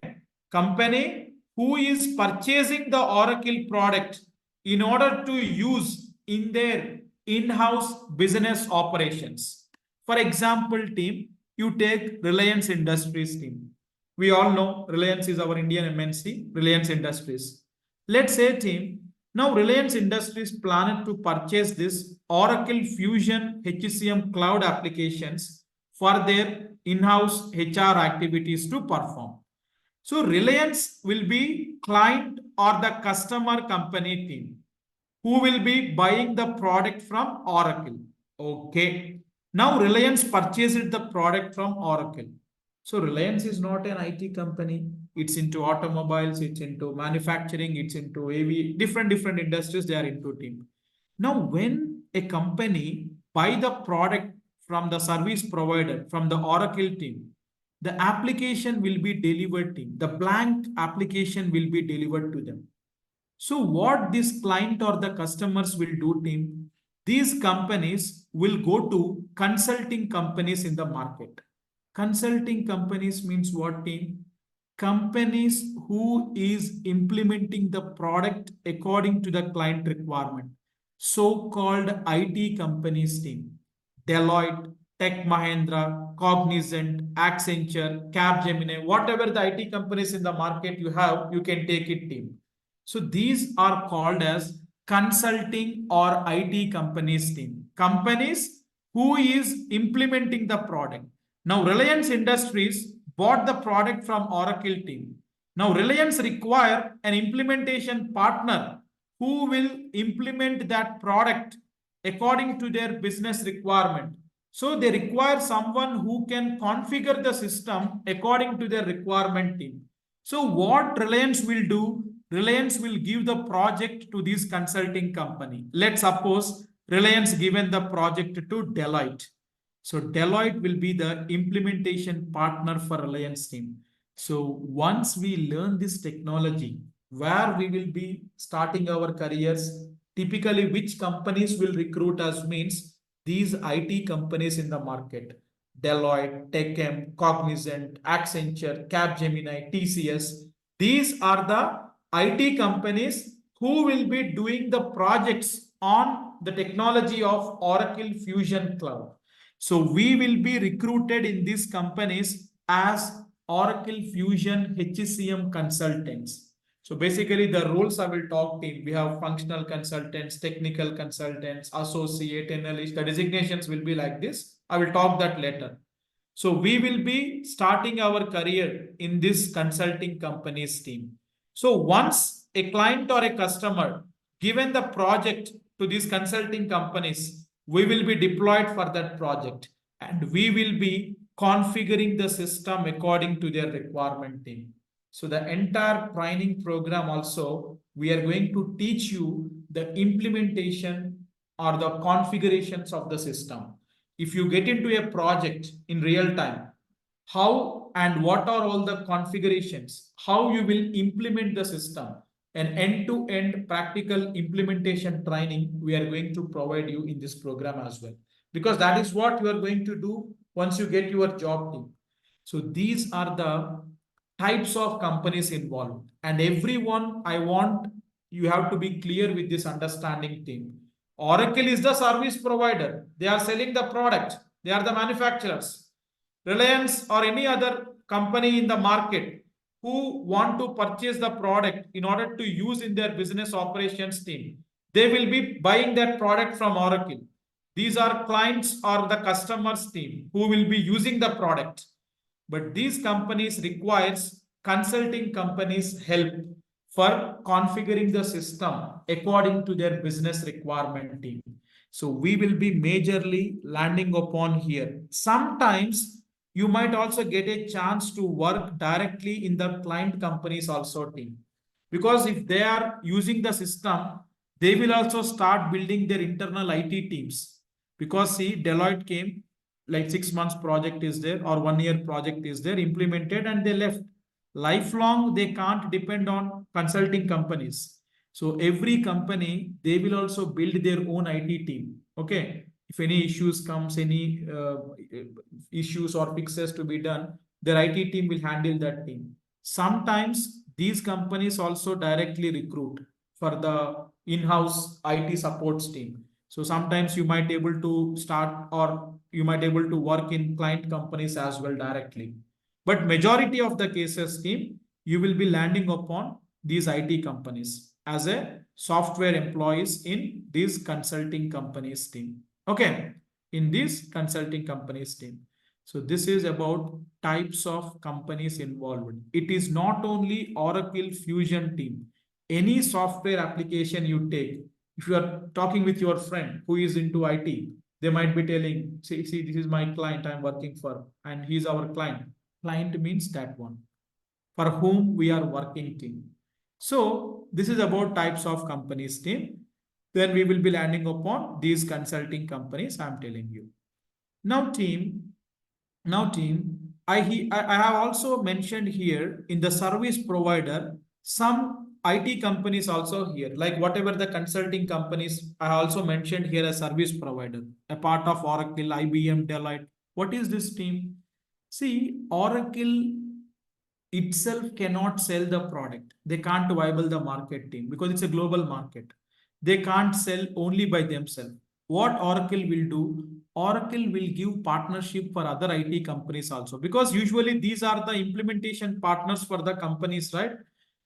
Company who is purchasing the Oracle product in order to use in their in-house business operations. For example, team, you take Reliance Industries team. We all know Reliance is our Indian MNC, Reliance Industries. Let's say team, now Reliance Industries planned to purchase this Oracle Fusion HCM cloud applications for their in-house HR activities to perform. So Reliance will be client or the customer company team who will be buying the product from Oracle. Okay. Now Reliance purchased the product from Oracle. So Reliance is not an IT company. It's into automobiles, it's into manufacturing, it's into AV, different industries they are into team. Now, when a company buy the product from the service provider, from the Oracle team, the application will be delivered team. The blank application will be delivered to them. So what this client or the customers will do team, these companies will go to consulting companies in the market. Consulting companies means what team? Companies who is implementing the product according to the client requirement. So-called IT companies team. Deloitte, Tech Mahindra, Cognizant, Accenture, Capgemini, whatever the IT companies in the market you have, you can take it team. So these are called as consulting or IT companies team. Companies who is implementing the product. Now, Reliance Industries bought the product from Oracle team. Now, Reliance require an implementation partner who will implement that product according to their business requirement. So they require someone who can configure the system according to their requirement team. So what Reliance will do, Reliance will give the project to this consulting company. Let's suppose Reliance given the project to Deloitte. So Deloitte will be the implementation partner for Reliance team. So once we learn this technology, where we will be starting our careers, typically which companies will recruit us means these IT companies in the market. Deloitte, Techem, Cognizant, Accenture, Capgemini, TCS. These are the IT companies who will be doing the projects on the technology of Oracle Fusion Cloud. So we will be recruited in these companies as Oracle Fusion HCM consultants. So basically the roles I will talk in, we have functional consultants, technical consultants, associate, analyst, the designations will be like this. I will talk that later. So we will be starting our career in this consulting company's team. So once a client or a customer given the project to these consulting companies, we will be deployed for that project and we will be configuring the system according to their requirement team. So the entire training program also, we are going to teach you the implementation or the configurations of the system. If you get into a project in real time, how and what are all the configurations, how you will implement the system, an end-to-end practical implementation training we are going to provide you in this program as well. Because that is what you are going to do once you get your job team. So these are the types of companies involved. And everyone, I want you have to be clear with this understanding thing. Oracle is the service provider. They are selling the product. They are the manufacturers. Reliance or any other company in the market who want to purchase the product in order to use in their business operations team, they will be buying that product from Oracle. These are clients or the customers team who will be using the product. But these companies requires consulting companies help for configuring the system according to their business requirement team. So we will be majorly landing upon here. Sometimes you might also get a chance to work directly in the client companies also team. Because if they are using the system, they will also start building their internal IT teams. Because see, Deloitte came, like 6 months project is there or 1 year project is there, implemented and they left. Lifelong, they can't depend on consulting companies. So every company, they will also build their own IT team. Okay. If any issues comes, any issues or fixes to be done, their IT team will handle that team. Sometimes these companies also directly recruit for the in-house IT supports team. So sometimes you might able to start or you might able to work in client companies as well directly. But majority of the cases team, you will be landing upon these IT companies as a software employees in these consulting companies team. Okay, in this consulting companies team. So this is about types of companies involved. It is not only Oracle Fusion team. Any software application you take, if you are talking with your friend who is into IT, they might be telling, see, this is my client I'm working for, and he's our client. Client means that one for whom we are working team. So this is about types of companies team. Then we will be landing upon these consulting companies I'm telling you. Now team, I have also mentioned here in the service provider, some IT companies also here, like whatever the consulting companies, I also mentioned here a service provider, a part of Oracle, IBM, Deloitte. What is this team? See, Oracle itself cannot sell the product. They can't viable the market team because it's a global market. They can't sell only by themselves. What Oracle will do, Oracle will give partnership for other IT companies also, because usually these are the implementation partners for the companies, right?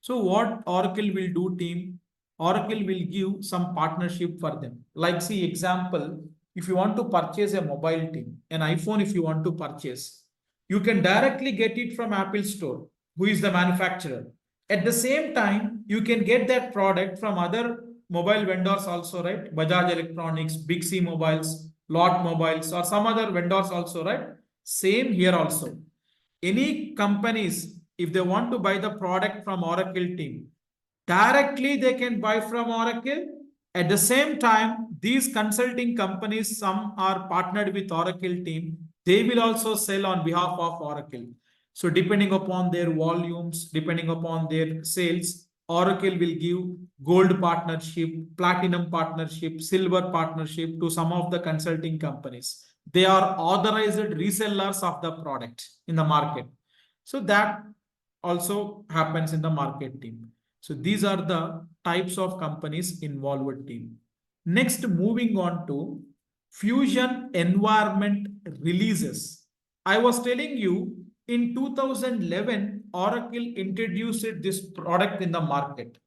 So what Oracle will do team, Oracle will give some partnership for them. Like see example, if you want to purchase a mobile team, an iPhone, if you want to purchase, you can directly get it from Apple Store, who is the manufacturer. At the same time, you can get that product from other mobile vendors also, right? Bajaj Electronics, Big C Mobiles, Lot Mobiles, or some other vendors also, right? Same here also. Any companies, if they want to buy the product from Oracle team, directly they can buy from Oracle. At the same time, these consulting companies, some are partnered with Oracle team, they will also sell on behalf of Oracle. So depending upon their volumes, depending upon their sales, Oracle will give gold partnership, platinum partnership, silver partnership to some of the consulting companies. They are authorized resellers of the product in the market. So that also happens in the market team. So these are the types of companies involved team. Next, moving on to Fusion environment releases. I was telling you in 2011, Oracle introduced this product in the market.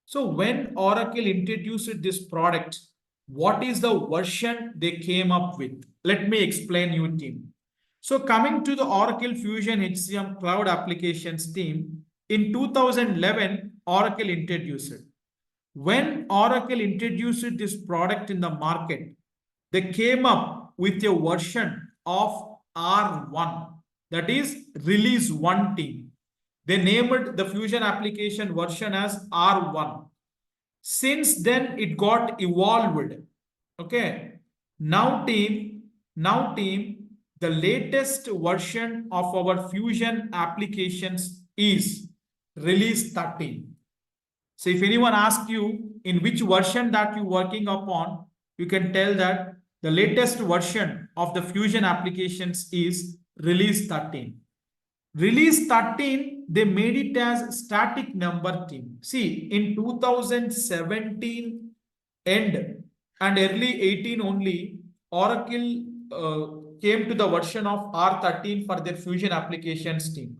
So when Oracle introduced this product, what is the version they came up with? Let me explain you, team. So coming to the Oracle Fusion HCM Cloud Applications team, in 2011, Oracle introduced it. When Oracle introduced this product in the market, they came up with a version of R1, that is release 1 team. They named the Fusion application version as R1. Since then, it got evolved. Okay. Now team, the latest version of our Fusion applications is release 13. So if anyone asks you in which version that you're working upon, you can tell that the latest version of the Fusion applications is release 13. Release 13, they made it as static number team. See, in 2017 end and early 18 only, Oracle came to the version of R13 for their Fusion applications team.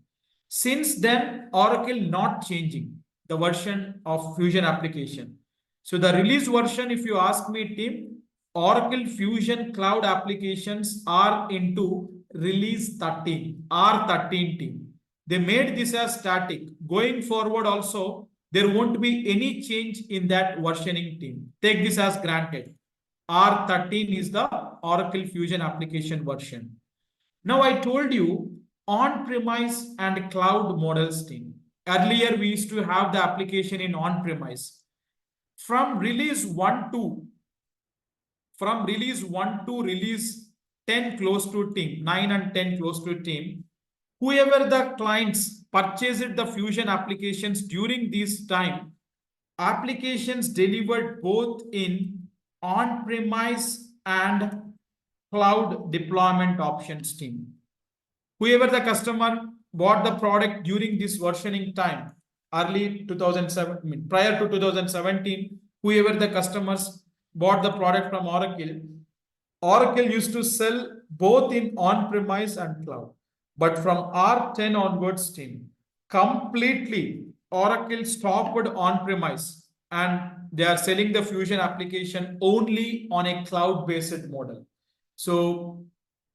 Since then, Oracle not changing the version of Fusion application. So the release version, if you ask me, team, Oracle Fusion Cloud applications are into release 13, R13 team. They made this as static. Going forward also, there won't be any change in that versioning team. Take this as granted. R13 is the Oracle Fusion application version. Now I told you on-premise and cloud models team. Earlier we used to have the application in on-premise. From release 1 to release 10 close to team, 9 and 10 close to team, whoever the clients purchased the Fusion applications during this time, applications delivered both in on-premise and cloud deployment options team. Whoever the customer bought the product during this versioning time, early 2007, prior to 2017, whoever the customers bought the product from Oracle, Oracle used to sell both in on-premise and cloud. But from R10 onwards team, completely Oracle stopped on-premise and they are selling the Fusion application only on a cloud-based model. So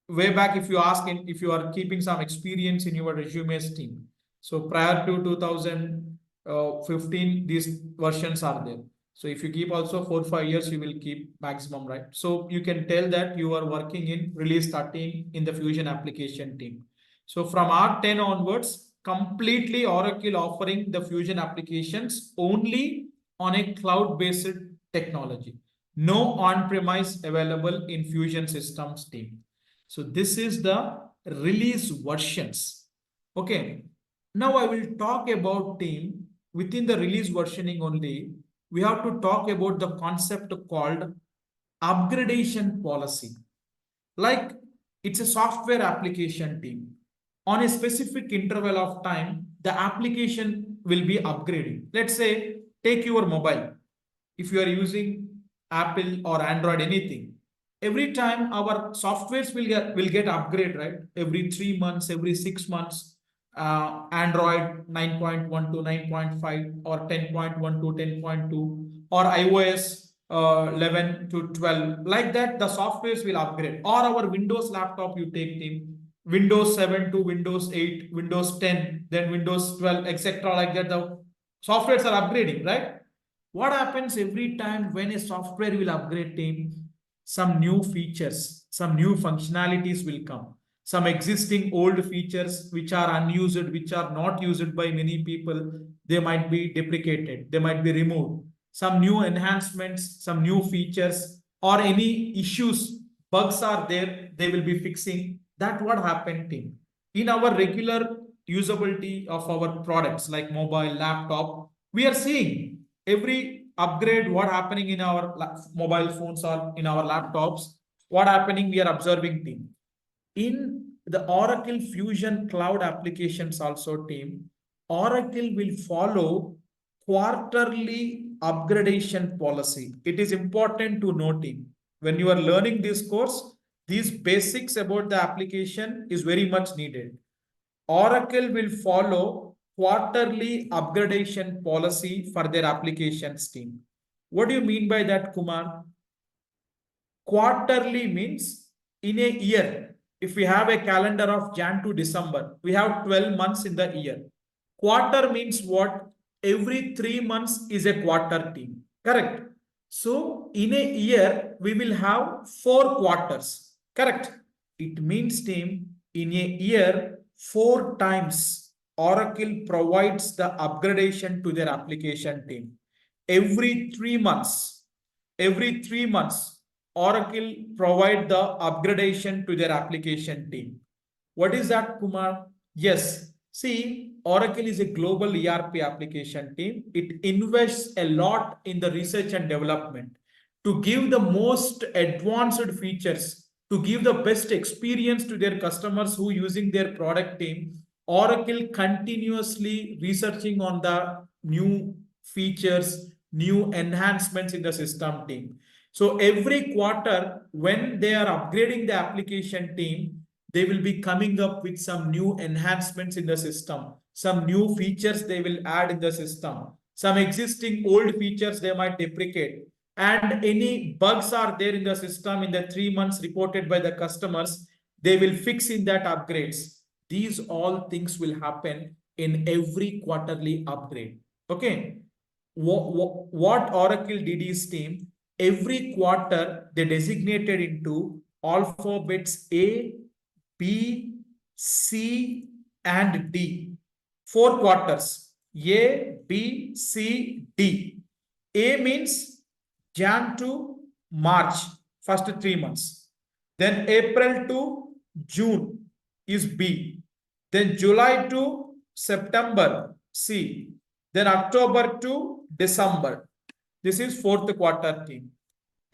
way back, if you ask, if you are keeping some experience in your resumes team, so prior to 2015, these versions are there. So if you keep also 4-5 years, you will keep maximum, right? So you can tell that you are working in release 13 in the Fusion application team. So from R10 onwards, completely Oracle offering the Fusion applications only on a cloud-based technology. No on-premise available in Fusion systems team. So this is the release versions. Okay. Now I will talk about team within the release versioning only. We have to talk about the concept called upgradation policy. Like it's a software application team. On a specific interval of time, the application will be upgrading. Let's say, take your mobile. If you are using Apple or Android, anything, every time our softwares will get upgrade, right? Every 3 months, every 6 months. Android 9.1 to 9.5 or 10.1 to 10.2 or iOS 11 to 12. Like that, the softwares will upgrade. Or our Windows laptop, you take team Windows 7 to Windows 8, Windows 10, then Windows 12, etc. Like that, the softwares are upgrading, right? What happens every time when a software will upgrade team? Some new features, some new functionalities will come. Some existing old features which are unused, which are not used by many people, they might be deprecated, they might be removed. Some new enhancements, some new features, or any issues, bugs are there, they will be fixing. That what happened team. In our regular usability of our products like mobile, laptop, we are seeing every upgrade what happening in our mobile phones or in our laptops, what happening we are observing team. In the Oracle Fusion Cloud applications also team, Oracle will follow quarterly upgradation policy. It is important to note team. When you are learning this course, these basics about the application is very much needed. Oracle will follow quarterly upgradation policy for their applications team. What do you mean by that, Kumar? Quarterly means in a year. If we have a calendar of Jan to December, we have 12 months in the year. Quarter means what? Every 3 months is a quarter team. Correct. So in a year, we will have 4 quarters. Correct. It means team in a year, 4 times Oracle provides the upgradation to their application team. Every 3 months, Oracle provide the upgradation to their application team. What is that, Kumar? Yes. See, Oracle is a global ERP application team. It invests a lot in the research and development to give the most advanced features, to give the best experience to their customers who using their product team. Oracle continuously researching on the new features, new enhancements in the system team. So every quarter, when they are upgrading the application team, they will be coming up with some new enhancements in the system, some new features they will add in the system, some existing old features they might deprecate, and any bugs are there in the system in the 3 months reported by the customers, they will fix in that upgrades. These all things will happen in every quarterly upgrade. Okay. What Oracle did is team, every quarter they designated into alphabets A, B, C, and D. 4 quarters. A, B, C, D. A means Jan to March, first 3 months. Then April to June is B. Then July to September, C. Then October to December. This is fourth quarter team.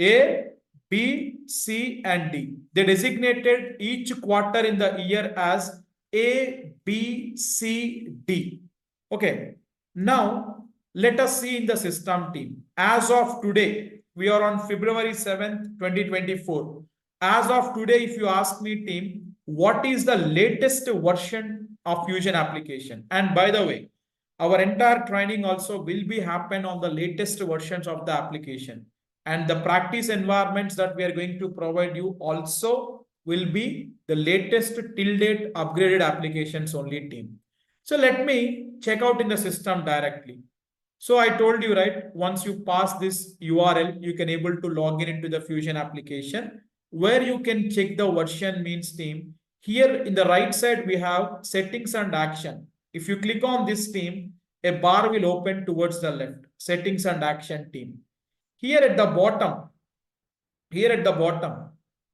A, B, C, and D. They designated each quarter in the year as A, B, C, D. Okay. Now, let us see in the system team. As of today, we are on February 7th, 2024. As of today, if you ask me team, what is the latest version of Fusion application? And by the way, our entire training also will be happen on the latest versions of the application. And the practice environments that we are going to provide you also will be the latest till date upgraded applications only team. So let me check out in the system directly. So I told you, right, once you pass this URL, you can able to log in into the Fusion application where you can check the version means team. Here in the right side, we have settings and action. If you click on this team, a bar will open towards the left, settings and action team. Here at the bottom,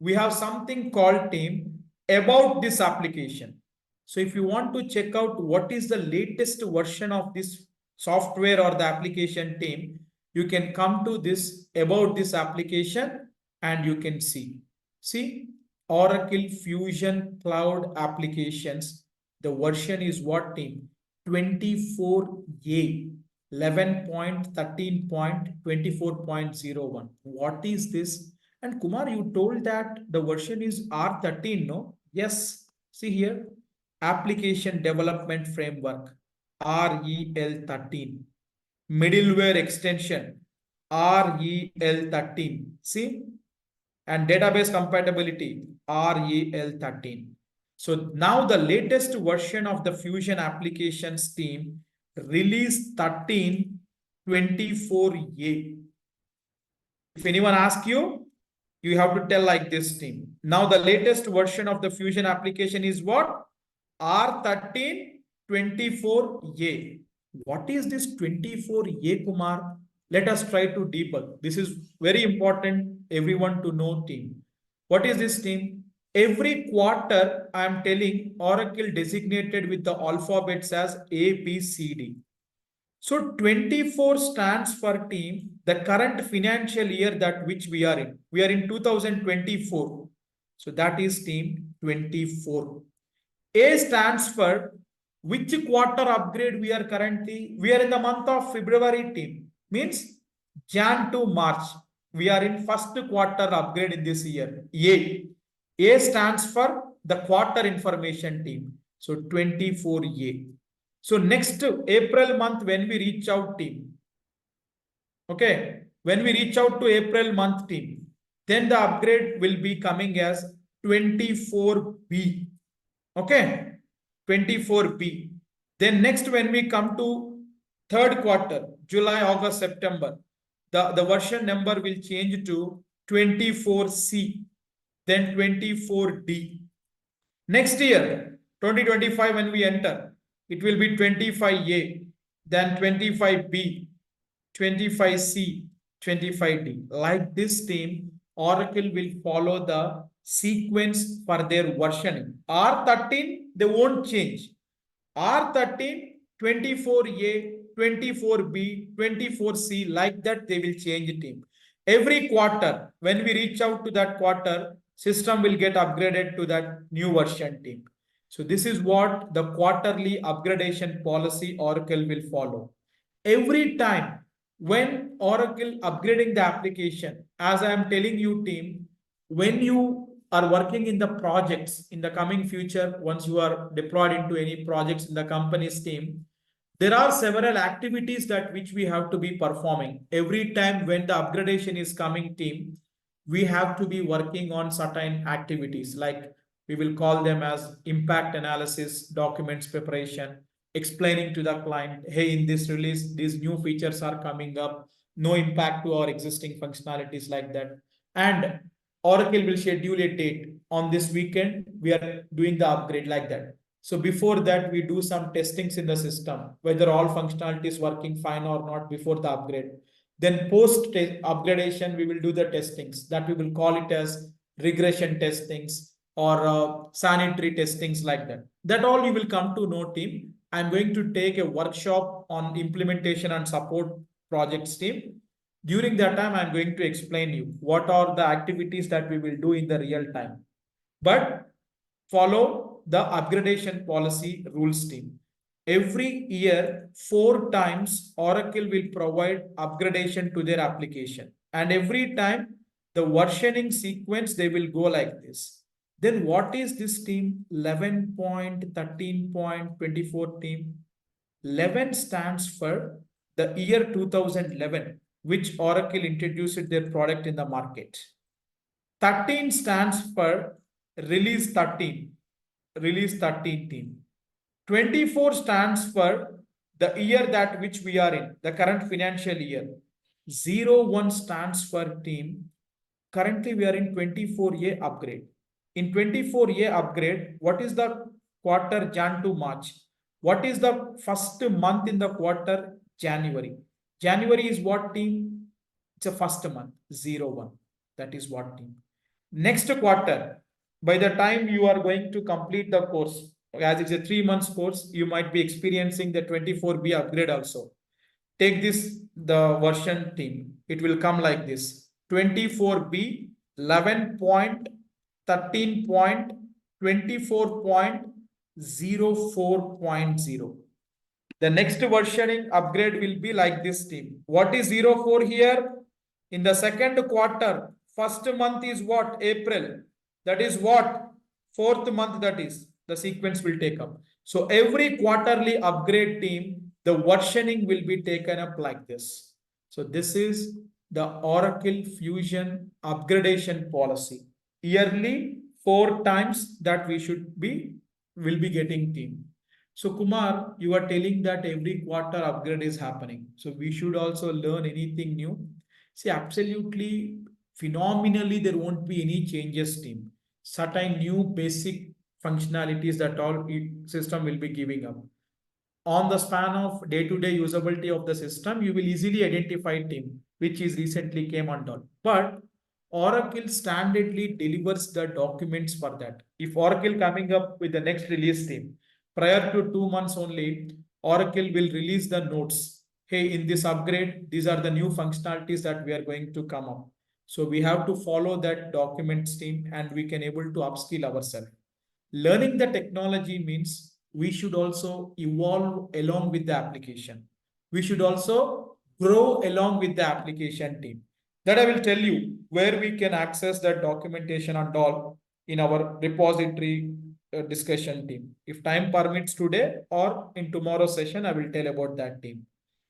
we have something called team about this application. So if you want to check out what is the latest version of this software or the application team, you can come to this about this application and you can see. See, Oracle Fusion Cloud Applications, the version is what team? 24A. 11.13.24.01. What is this? And Kumar, you told that the version is R13, no? Yes. See here, Application Development Framework, REL 13. Middleware extension, REL 13. See? And database compatibility REL 13. So now the latest version of the Fusion applications team release 13.24a. If anyone asks you, you have to tell like this team. Now the latest version of the Fusion application is what? R13.24a. What is this 24a, Kumar? Let us try to debug. This is very important, everyone to know, team. What is this, team? Every quarter, I am telling Oracle designated with the alphabets as A, B, C, D. So 24 stands for team, the current financial year that which we are in. We are in 2024. So that is team 24. A stands for which quarter upgrade we are currently. We are in the month of February, team. Means Jan to March. We are in first quarter upgrade in this year. A stands for the quarter information, team. So 24A. So next April month when we reach out, team. Okay. When we reach out to April month, team, then the upgrade will be coming as 24B. Okay. 24B. Then next when we come to third quarter, July, August, September, the version number will change to 24C. Then 24D. Next year, 2025 when we enter, it will be 25A, then 25B, 25C, 25D. Like this, team, Oracle will follow the sequence for their versioning. R13, they won't change. R13, 24A, 24B, 24C, like that they will change, team. Every quarter, when we reach out to that quarter, system will get upgraded to that new version, team. So this is what the quarterly upgradation policy Oracle will follow. Every time when Oracle upgrading the application, as I am telling you, team, when you are working in the projects in the coming future, once you are deployed into any projects in the company's team, there are several activities that which we have to be performing. Every time when the upgradation is coming, team, we have to be working on certain activities, like we will call them as impact analysis, documents preparation, explaining to the client, hey, in this release, these new features are coming up, no impact to our existing functionalities, like that. And Oracle will schedule a date on this weekend, we are doing the upgrade, like that. So before that, we do some testings in the system, whether all functionality is working fine or not before the upgrade. Then post upgradation, we will do the testings that we will call it as regression testings or sanitary testings, like that. That all you will come to know, team. I'm going to take a workshop on implementation and support projects, team. During that time, I'm going to explain you what are the activities that we will do in the real time. But follow the upgradation policy rules, team. Every year, 4 times Oracle will provide upgradation to their application. And every time the versioning sequence, they will go like this. Then what is this, team? 11.13.24, team. 11 stands for the year 2011, which Oracle introduced their product in the market. 13 stands for release 13. Release 13, team. 24 stands for the year that which we are in, the current financial year. 01 stands for, team, currently we are in 24A upgrade. In 24A upgrade, what is the quarter? Jan to March. What is the first month in the quarter? January. January is what, team? It's a first month, 01. That is what, team. Next quarter, by the time you are going to complete the course, as it's a 3 months course, you might be experiencing the 24B upgrade also. Take this, the version, team. It will come like this. 24B 11.13.24.04.0. The next versioning upgrade will be like this, team. What is 04 here? In the second quarter, first month is what? April. That is what? Fourth month, that is. The sequence will take up. So every quarterly upgrade, team, the versioning will be taken up like this. So this is the Oracle Fusion upgradation policy. Yearly, 4 times that will be getting team. So Kumar, you are telling that every quarter upgrade is happening. So we should also learn anything new. See, absolutely, phenomenally, there won't be any changes, team. Certain new basic functionalities that all system will be giving up. On the span of day-to-day usability of the system, you will easily identify team, which is recently came undone. But Oracle standardly delivers the documents for that. If Oracle coming up with the next release team, prior to 2 months only, Oracle will release the notes. Hey, in this upgrade, these are the new functionalities that we are going to come up. So we have to follow that document stream and we can able to upskill ourselves. Learning the technology means we should also evolve along with the application. We should also grow along with the application team. That I will tell you where we can access that documentation and all in our repository discussion team. If time permits today or in tomorrow's session, I will tell about that team.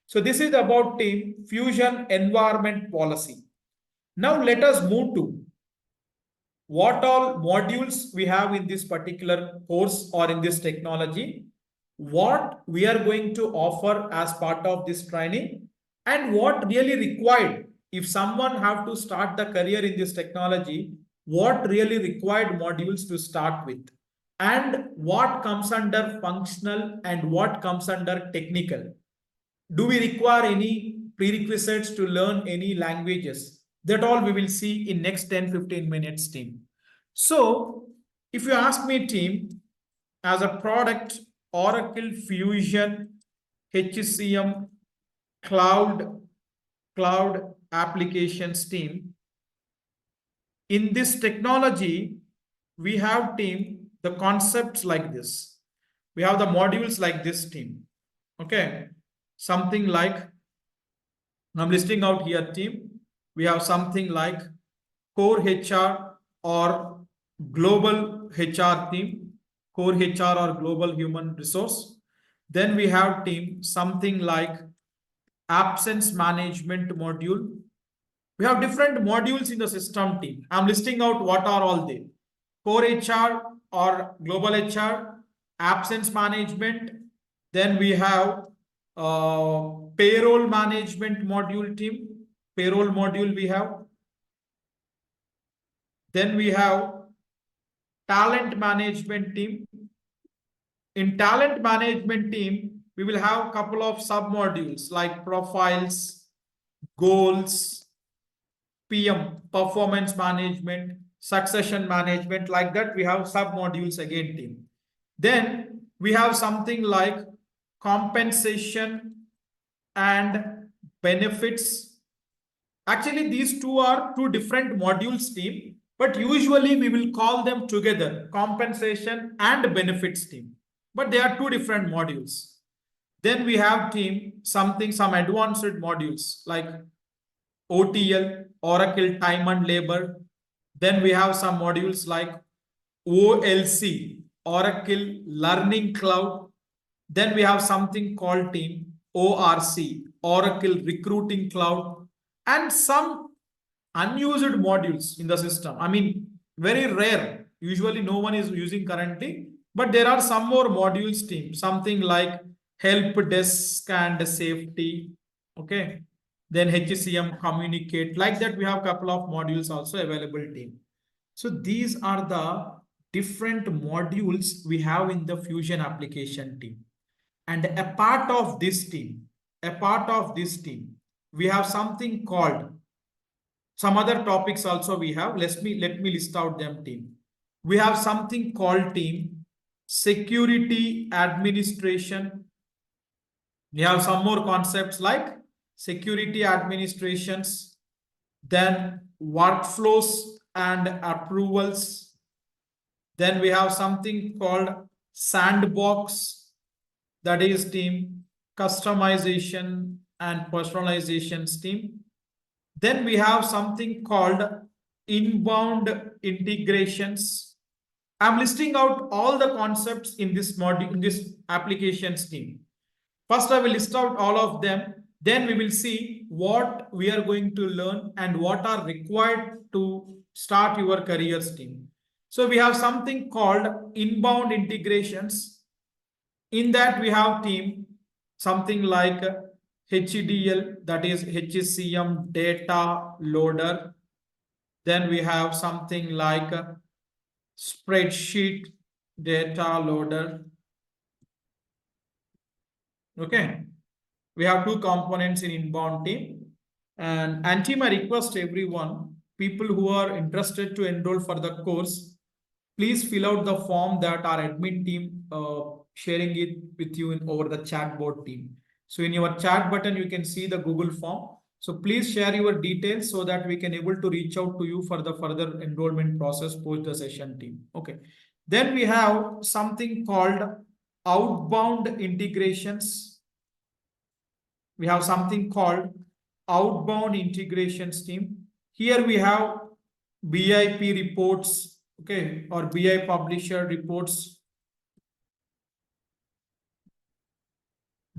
So this is about team Fusion environment policy. Now let us move to what all modules we have in this particular course or in this technology, what we are going to offer as part of this training, and what really required if someone have to start the career in this technology, what really required modules to start with, and what comes under functional and what comes under technical. Do we require any prerequisites to learn any languages? That all we will see in next 10-15 minutes, team. So if you ask me, team, as a product, Oracle Fusion HCM cloud applications team, in this technology, we have, team, the concepts like this. We have the modules like this, team. Okay. Something like, I'm listing out here, team. We have something like core HR or global HR team, core HR or global human resource. Then we have, team, something like absence management module. We have different modules in the system, team. I'm listing out what are all they. Core HR or global HR, absence management. Then we have payroll management module, team. Payroll module we have. Then we have talent management team. In talent management team, we will have a couple of sub modules like profiles, goals, PM, performance management, succession management, like that. We have sub modules again, team. Then we have something like compensation and benefits. Actually, these two are two different modules, team, but usually we will call them together, compensation and benefits team. But they are two different modules. Then we have, team, some advanced modules like OTL, Oracle Time and Labor. Then we have some modules like OLC, Oracle Learning Cloud. Then we have something called, team, ORC, Oracle Recruiting Cloud, and some unused modules in the system. I mean, very rare. Usually no one is using currently, but there are some more modules, team, something like help desk and safety. Okay. Then HCM communicate, like that. We have a couple of modules also available, team. So these are the different modules we have in the Fusion application team. And a part of this team, we have something called, some other topics also we have. Let me list out them, team. We have something called, team, security administration. We have some more concepts like security administrations, then workflows and approvals. Then we have something called sandbox, that is, team, customization and personalization team. Then we have something called inbound integrations. I'm listing out all the concepts in this module, in this applications team. First, I will list out all of them. Then we will see what we are going to learn and what are required to start your careers team. So we have something called inbound integrations. In that we have team something like HDL, that is HCM data loader. Then we have something like spreadsheet data loader. Okay. We have two components in inbound team. And team, I request everyone, people who are interested to enroll for the course, please fill out the form that our admin team sharing it with you over the chat board team. So in your chat button, you can see the Google form. So please share your details so that we can able to reach out to you for the further enrollment process post the session team. Okay. Then we have something called outbound integrations. We have something called outbound integrations team. Here we have BIP reports, okay, or BI publisher reports.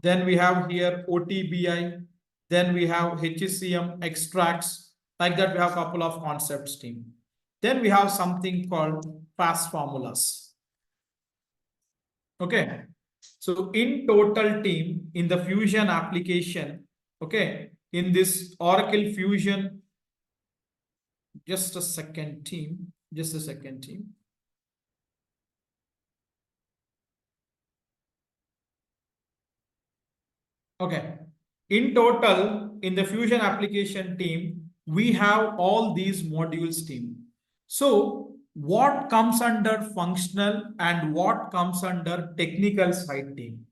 Then we have here OTBI. Then we have HCM extracts. Like that, we have a couple of concepts team. Then we have something called fast formulas. Okay. So in total team, in the Fusion application, okay, in this Oracle Fusion, just a second team. Okay. In total, in the Fusion application team, we have all these modules team. So what comes under functional and what comes under technical side team?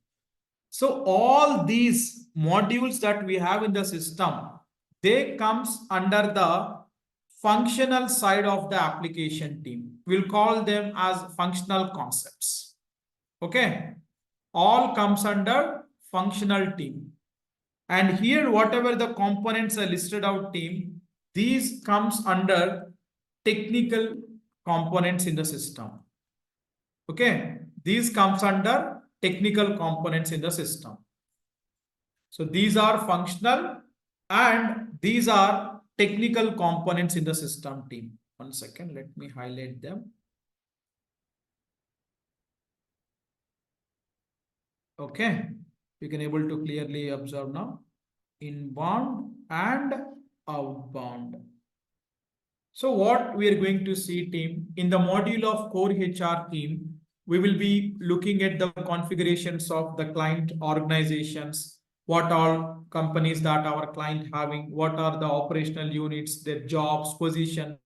So all these modules that we have in the system, they comes under the functional side of the application team. We'll call them as functional concepts. Okay. All comes under functional team. And here, whatever the components are listed out team, these comes under technical components in the system. Okay. These comes under technical components in the system. So these are functional and these are technical components in the system team. 1 second, let me highlight them. Okay, you can able to clearly observe now inbound and outbound. So what we are going to see team in the module of core HR team, we will be looking at the configurations of the client organizations, what all companies that our client having, what are the operational units, their jobs, position.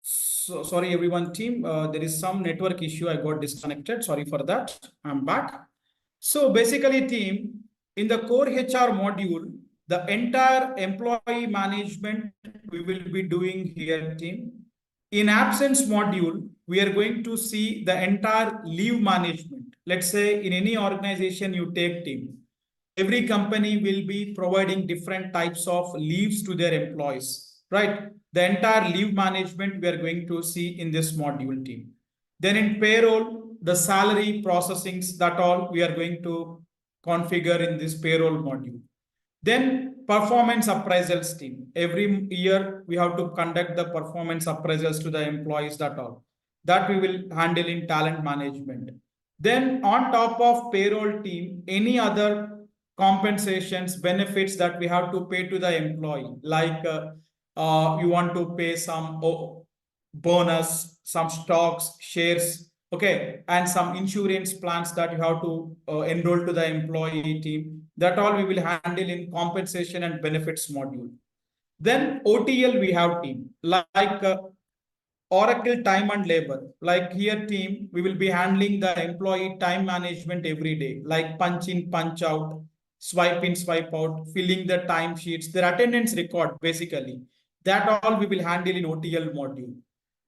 So sorry, everyone, team. There is some network issue. I got disconnected. Sorry for that. I'm back. So basically, team, in the core HR module, the entire employee management we will be doing here, team. In absence module, we are going to see the entire leave management. Let's say in any organization you take team, every company will be providing different types of leaves to their employees, right? The entire leave management we are going to see in this module team. Then in payroll, the salary processings, that all we are going to configure in this payroll module. Then performance appraisals team. Every year we have to conduct the performance appraisals to the employees, that all. That we will handle in talent management. Then on top of payroll team, any other compensations, benefits that we have to pay to the employee, like you want to pay some bonus, some stocks, shares, okay, and some insurance plans that you have to enroll to the employee team. That all we will handle in compensation and benefits module. Then OTL we have team like Oracle time and labor. Like here team, we will be handling the employee time management every day, like punch in, punch out, swipe in, swipe out, filling the time sheets, their attendance record basically. That all we will handle in OTL module.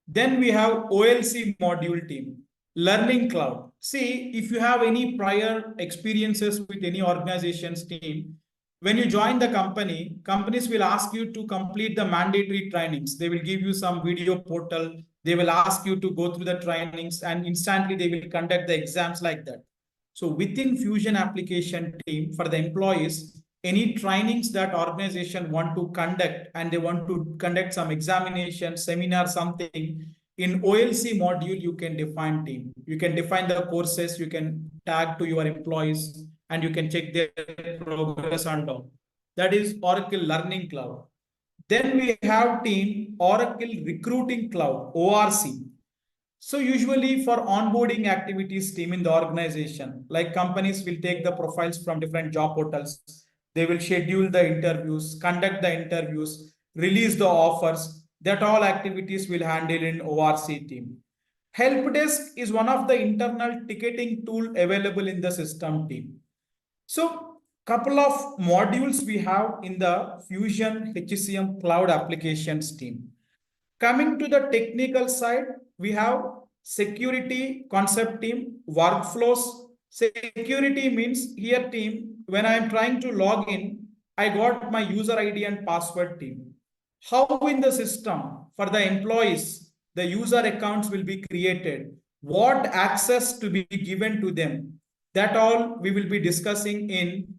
Then we have OLC module team, learning cloud. See, if you have any prior experiences with any organization's team, when you join the company, companies will ask you to complete the mandatory trainings. They will give you some video portal. They will ask you to go through the trainings and instantly they will conduct the exams like that. So within Fusion application team for the employees, any trainings that organization want to conduct and they want to conduct some examination, seminar, something, in OLC module, you can define team. You can define the courses, you can tag to your employees and you can check their progress and all. That is Oracle Learning Cloud. Then we have team Oracle Recruiting Cloud, ORC. So usually for onboarding activities team in the organization, like companies will take the profiles from different job portals. They will schedule the interviews, conduct the interviews, release the offers. That all activities will handle in ORC team. Help desk is one of the internal ticketing tool available in the system team. So couple of modules we have in the Fusion HCM Cloud Applications team. Coming to the technical side, we have security concept team, workflows. Security means here team, when I am trying to log in, I got my user ID and password team. How in the system for the employees, the user accounts will be created, what access to be given to them, that all we will be discussing in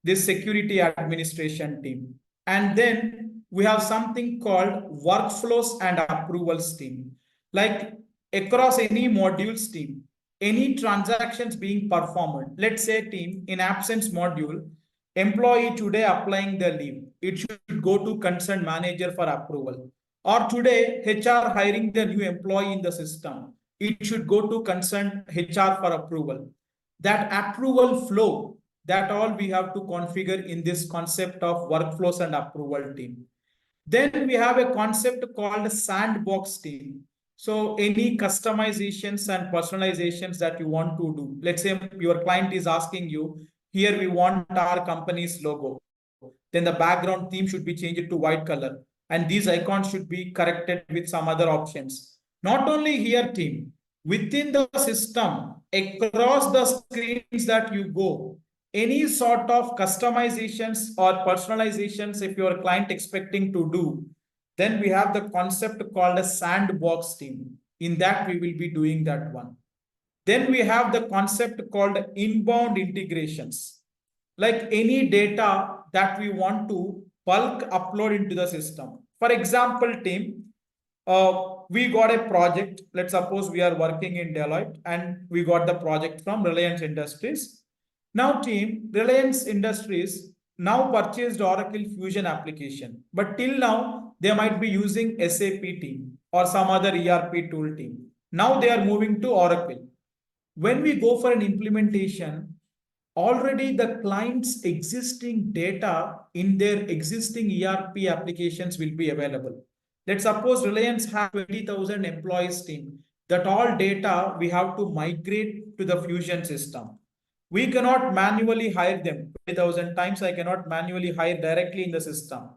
this security administration team. And then we have something called workflows and approvals team. Like across any modules team, any transactions being performed, let's say team in absence module, employee today applying the leave, it should go to concerned manager for approval. Or today HR hiring the new employee in the system, it should go to concerned HR for approval. That approval flow, that all we have to configure in this concept of workflows and approval team. Then we have a concept called sandbox team. So any customizations and personalizations that you want to do. Let's say your client is asking you, here we want our company's logo. Then the background theme should be changed to white color. And these icons should be corrected with some other options. Not only here team, within the system, across the screens that you go, any sort of customizations or personalizations if your client expecting to do, then we have the concept called a sandbox team. In that, we will be doing that one. Then we have the concept called inbound integrations. Like any data that we want to bulk upload into the system. For example, team, we got a project. Let's suppose we are working in Deloitte and we got the project from Reliance Industries. Now team, Reliance Industries now purchased Oracle Fusion application, but till now they might be using SAP team or some other ERP tool team. Now they are moving to Oracle. When we go for an implementation, already the client's existing data in their existing ERP applications will be available. Let's suppose Reliance has 20,000 employees team. That all data we have to migrate to the Fusion system. We cannot manually hire them 20,000 times. I cannot manually hire directly in the system.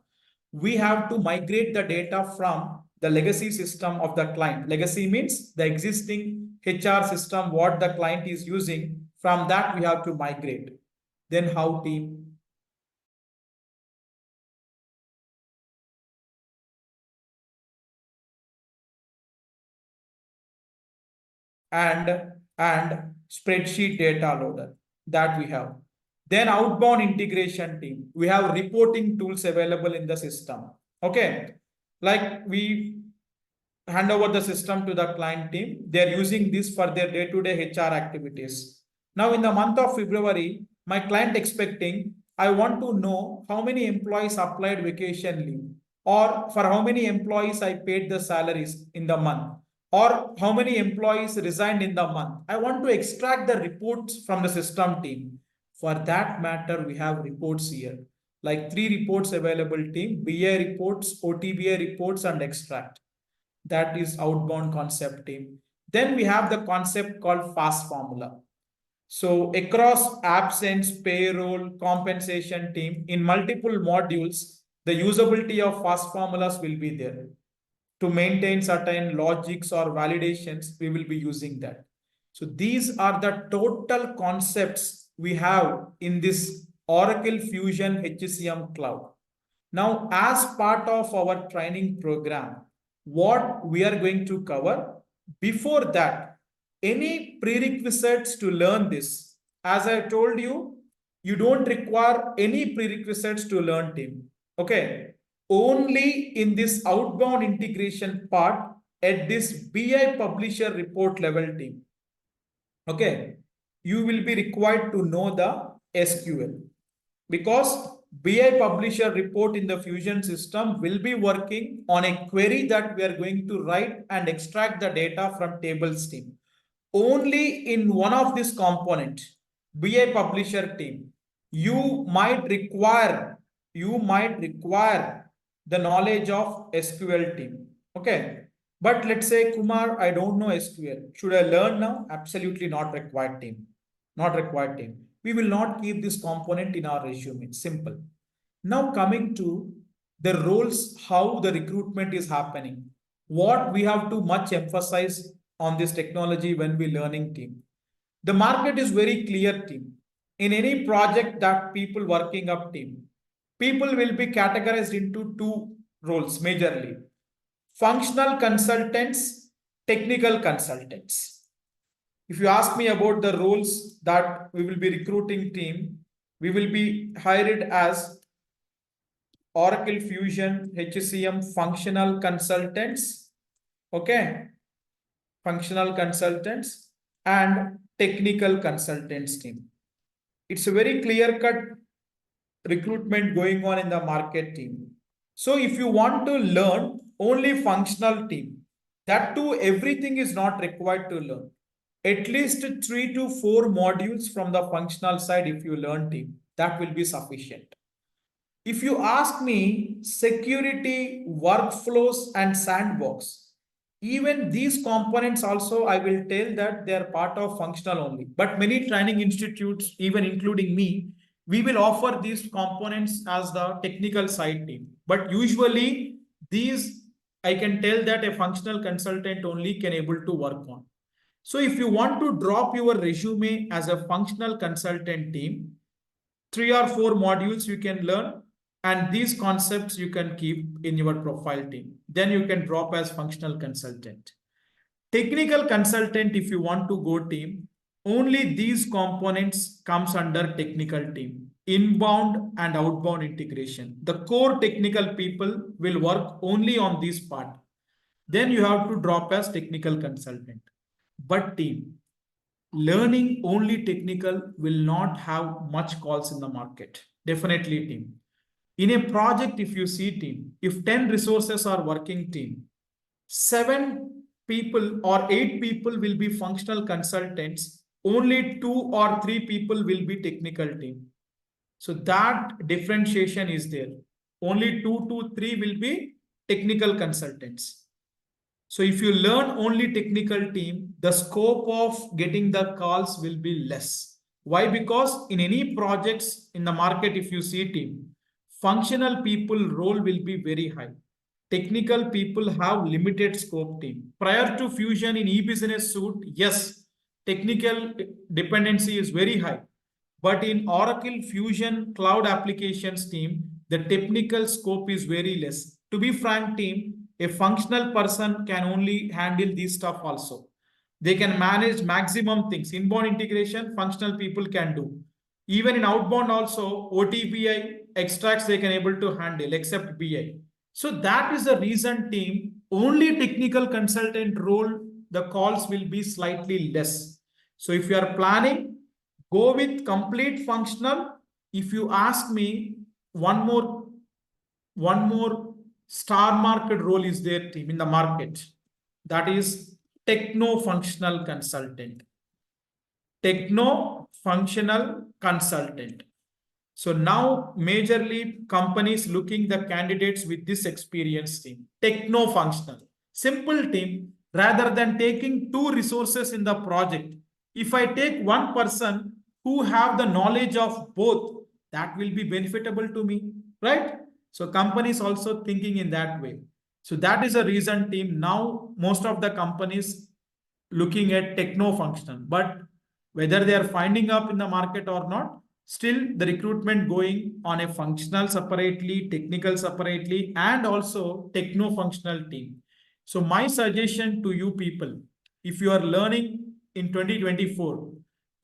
We have to migrate the data from the legacy system of the client. Legacy means the existing HR system, what the client is using. From that, we have to migrate. Then how team? And spreadsheet data loader that we have. Then outbound integration team. We have reporting tools available in the system. Okay. Like we hand over the system to the client team. They're using this for their day-to-day HR activities. Now in the month of February, my client expecting, I want to know how many employees applied vacation leave or for how many employees I paid the salaries in the month, or how many employees resigned in the month. I want to extract the reports from the system team. For that matter, we have reports here, like 3 reports available team: BA reports, OTBA reports, and extract. That is outbound concept team. Then we have the concept called fast formula. So across absence, payroll, compensation team, in multiple modules, the usability of fast formulas will be there. To maintain certain logics or validations, we will be using that. So these are the total concepts we have in this Oracle Fusion HCM Cloud. Now, as part of our training program, what we are going to cover, before that, any prerequisites to learn this? As I told you, you don't require any prerequisites to learn team. Okay. Only in this outbound integration part at this BI publisher report level team. Okay. You will be required to know the SQL, because BI publisher report in the Fusion system will be working on a query that we are going to write and extract the data from tables team. Only in one of this component, BI publisher team, you might require the knowledge of SQL team. Okay. But let's say, Kumar, I don't know SQL. Should I learn now? Absolutely not required team. Not required team. We will not keep this component in our resume. Simple. Now coming to the roles, how the recruitment is happening. What we have to much emphasize on this technology when we learning team. The market is very clear team. In any project that people working up team, people will be categorized into 2 roles majorly: functional consultants, technical consultants. If you ask me about the roles that we will be recruiting team, we will be hired as Oracle Fusion HCM functional consultants. Okay. Functional consultants and technical consultants team. It's a very clear-cut recruitment going on in the market team. So if you want to learn only functional team, that too everything is not required to learn. At least 3 to 4 modules from the functional side, if you learn team, that will be sufficient. If you ask me, security, workflows, and sandbox, even these components also, I will tell that they are part of functional only. But many training institutes, even including me, we will offer these components as the technical side team. But usually these, I can tell that a functional consultant only can able to work on. So if you want to drop your resume as a functional consultant team, 3 or 4 modules you can learn, and these concepts you can keep in your profile team. Then you can drop as functional consultant. Technical consultant, if you want to go team, only these components comes under technical team: inbound and outbound integration. The core technical people will work only on this part. Then you have to drop as technical consultant. But team, learning only technical will not have much calls in the market. Definitely team. In a project, if you see team, if 10 resources are working team, 7 people or 8 people will be functional consultants, only 2 or 3 people will be technical team. So that differentiation is there. Only 2 to 3 will be technical consultants. So if you learn only technical team, the scope of getting the calls will be less. Why? Because in any projects in the market, if you see team, functional people role will be very high. Technical people have limited scope team. Prior to Fusion in e-business suite, yes, technical dependency is very high. But in Oracle Fusion Cloud Applications team, the technical scope is very less. To be frank team, a functional person can only handle this stuff also. They can manage maximum things. Inbound integration, functional people can do. Even in outbound also, OTBI extracts they can able to handle except BI. So that is the reason team, only technical consultant role, the calls will be slightly less. So if you are planning, go with complete functional. If you ask me one more star market role is their team in the market. That is techno-functional consultant. Techno-functional consultant. So now majorly companies looking the candidates with this experience team, techno-functional, simple team, rather than taking two resources in the project. If I take one person who have the knowledge of both, that will be benefitable to me, right? So companies also thinking in that way. So that is a reason team now most of the companies looking at techno-functional, but whether they are finding up in the market or not, still the recruitment going on a functional separately, technical separately, and also techno-functional team. So my suggestion to you people, if you are learning in 2024,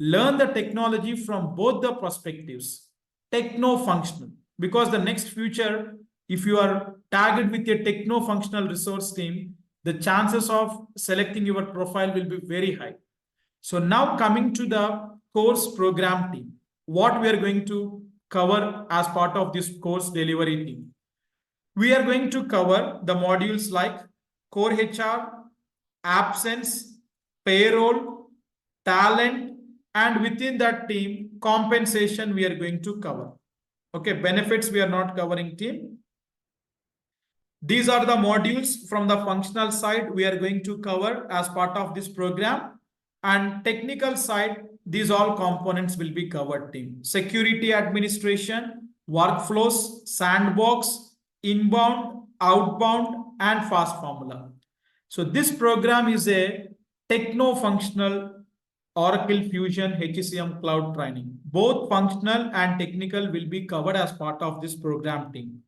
learn the technology from both the perspectives, techno-functional, because the next future, if you are tagged with a techno-functional resource team, the chances of selecting your profile will be very high. So now coming to the course program team, what we are going to cover as part of this course delivery team. We are going to cover the modules like core HR, absence, payroll, talent, and within that team, compensation we are going to cover. Okay, benefits we are not covering team. These are the modules from the functional side we are going to cover as part of this program. And technical side, these all components will be covered team. Security administration, workflows, sandbox, inbound, outbound, and fast formula. So this program is a techno-functional Oracle Fusion HCM cloud training. Both functional and technical will be covered as part of this program team.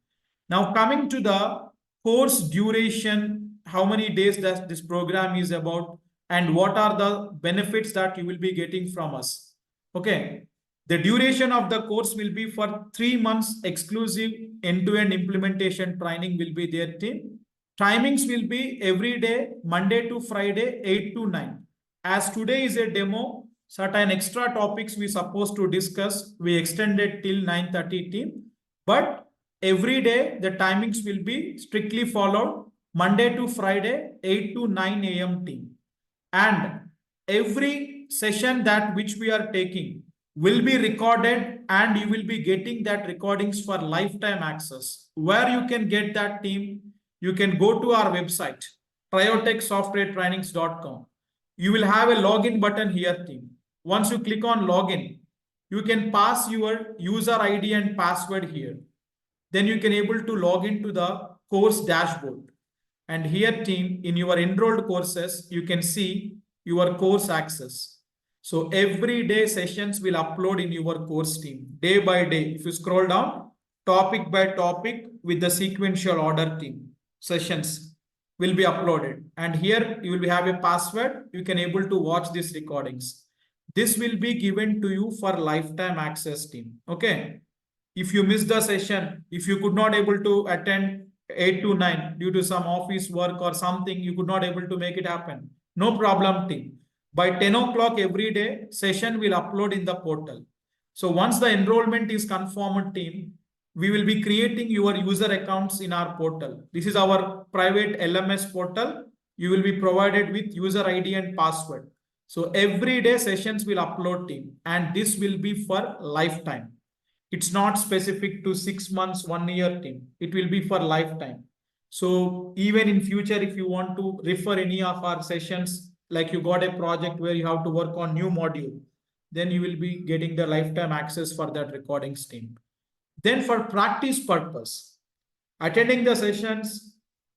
Now coming to the course duration, how many days does this program is about, and what are the benefits that you will be getting from us. Okay, the duration of the course will be for 3 months exclusive end-to-end implementation training will be their team. Timings will be every day, Monday to Friday, 8 to 9. As today is a demo, certain extra topics we supposed to discuss, we extended till 9:30 team, but every day the timings will be strictly followed, Monday to Friday, 8 to 9 a.m. team. And every session that which we are taking will be recorded, and you will be getting that recordings for lifetime access. Where you can get that team, you can go to our website, triotechsoftwaretrainings.com. You will have a login button here team. Once you click on login, you can pass your user ID and password here. Then you can able to log into the course dashboard. And here team, in your enrolled courses, you can see your course access. So every day sessions will upload in your course team, day by day. If you scroll down, topic by topic with the sequential order team, sessions will be uploaded. And here you will have a password. You can able to watch these recordings. This will be given to you for lifetime access team. Okay. If you miss the session, if you could not able to attend 8 to 9 due to some office work or something, you could not able to make it happen. No problem team. By 10 o'clock every day, session will upload in the portal. So once the enrollment is confirmed team, we will be creating your user accounts in our portal. This is our private LMS portal. You will be provided with user ID and password. So every day sessions will upload team, and this will be for lifetime. It's not specific to 6 months, 1 year team. It will be for lifetime. So even in future, if you want to refer any of our sessions, like you got a project where you have to work on new module, then you will be getting the lifetime access for that recordings team. Then for practice purpose, attending the sessions,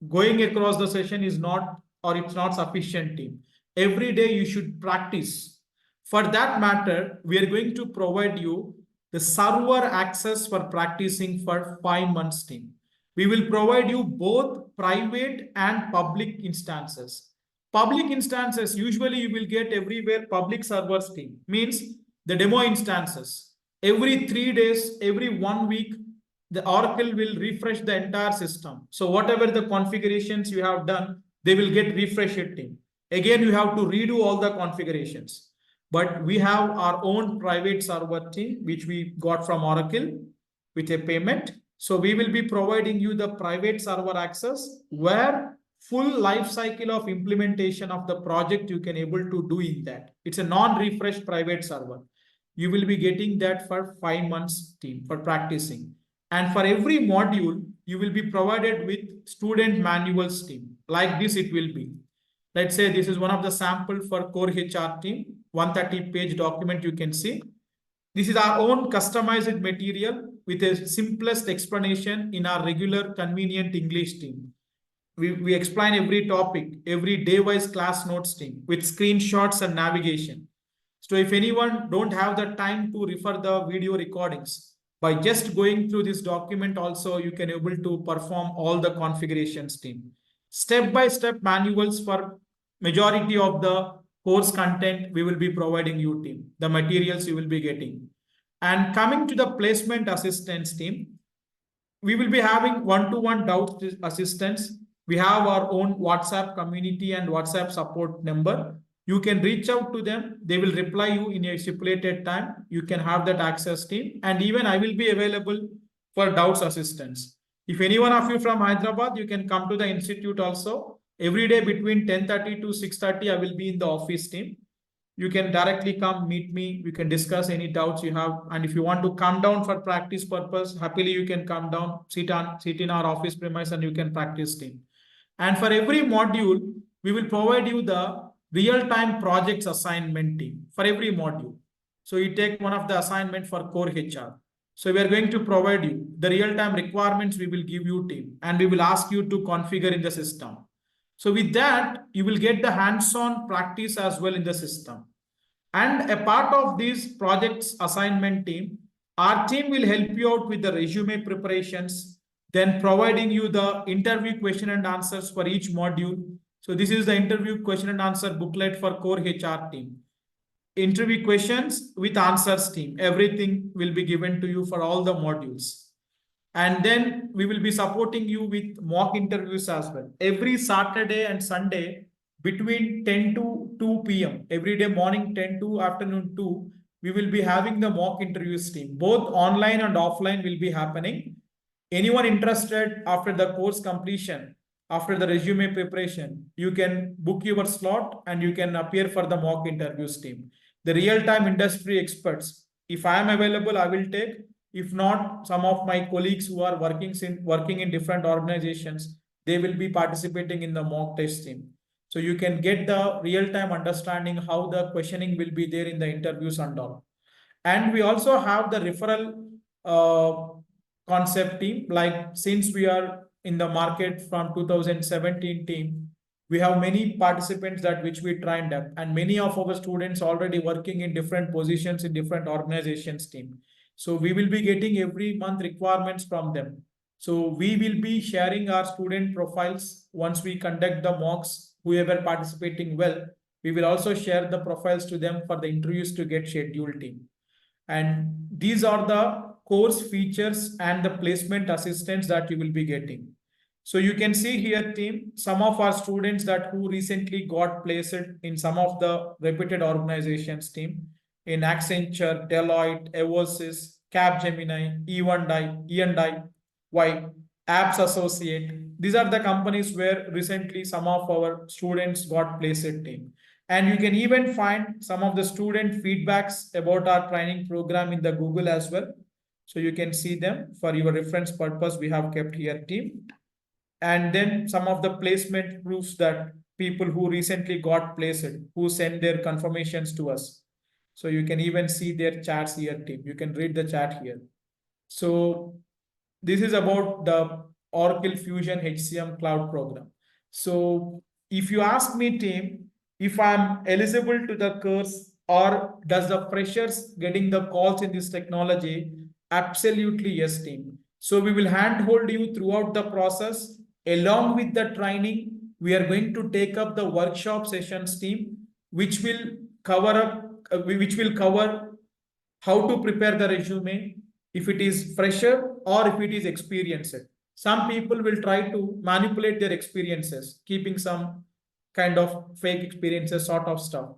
going across the session is not, or it's not sufficient team. Every day you should practice. For that matter, we are going to provide you the server access for practicing for 5 months team. We will provide you both private and public instances. Public instances, usually you will get everywhere public servers team, means the demo instances. Every 3 days, every 1 week, the Oracle will refresh the entire system. So whatever the configurations you have done, they will get refreshed team. Again, you have to redo all the configurations. But we have our own private server team, which we got from Oracle with a payment. So we will be providing you the private server access where full life cycle of implementation of the project you can able to do in that. It's a non-refresh private server. You will be getting that for 5 months team for practicing. And for every module, you will be provided with student manuals team. Like this, it will be. Let's say this is one of the sample for core HR team, 130-page document you can see. This is our own customized material with a simplest explanation in our regular convenient English team. We explain every topic, every day-wise class notes team with screenshots and navigation. So if anyone don't have the time to refer the video recordings, by just going through this document also, you can able to perform all the configurations team. Step-by-step manuals for majority of the course content we will be providing you team, the materials you will be getting. And coming to the placement assistance team, we will be having one-to-one doubt assistance. We have our own WhatsApp community and WhatsApp support number. You can reach out to them. They will reply you in a stipulated time. You can have that access team. And even I will be available for doubts assistance. If any one of you from Hyderabad, you can come to the institute also. Every day between 10:30 to 6:30, I will be in the office team. You can directly come meet me. We can discuss any doubts you have. And if you want to come down for practice purpose, happily you can come down, sit in our office premise and you can practice team. And for every module, we will provide you the real-time projects assignment team for every module. So you take one of the assignment for core HR. So we are going to provide you the real-time requirements we will give you team and we will ask you to configure in the system. So with that, you will get the hands-on practice as well in the system. And a part of this projects assignment team, our team will help you out with the resume preparations, then providing you the interview question and answers for each module. So this is the interview question and answer booklet for core HR team. Interview questions with answers team. Everything will be given to you for all the modules. And then we will be supporting you with mock interviews as well. Every Saturday and Sunday between 10 to 2 p.m. Every day morning 10 to afternoon 2, we will be having the mock interviews team. Both online and offline will be happening. Anyone interested after the course completion, after the resume preparation, you can book your slot and you can appear for the mock interviews team. The real-time industry experts, if I am available, I will take. If not, some of my colleagues who are working in different organizations, they will be participating in the mock test team. So you can get the real-time understanding how the questioning will be there in the interviews and all. And we also have the referral concept team. Like since we are in the market from 2017 team, we have many participants that which we trained up and many of our students already working in different positions in different organizations team. So we will be getting every month requirements from them. So we will be sharing our student profiles once we conduct the mocks, whoever participating well, we will also share the profiles to them for the interviews to get scheduled team. And these are the course features and the placement assistance that you will be getting. So you can see here team, some of our students that who recently got placed in some of the reputed organizations team, in Accenture, Deloitte, Evosys, Capgemini, E&I, Y, Apps Associate. These are the companies where recently some of our students got placed in. And you can even find some of the student feedbacks about our training program in the Google as well. So you can see them for your reference purpose. We have kept here team. And then some of the placement proofs that people who recently got placed, who send their confirmations to us. So you can even see their chats here team. You can read the chat here. So this is about the Oracle Fusion HCM cloud program. So if you ask me team, if I'm eligible to the course or does the freshers getting the calls in this technology? Absolutely yes team. So we will handhold you throughout the process. Along with the training, we are going to take up the workshop sessions team, which will cover how to prepare the resume, if it is fresher or if it is experienced. Some people will try to manipulate their experiences, keeping some kind of fake experiences, sort of stuff.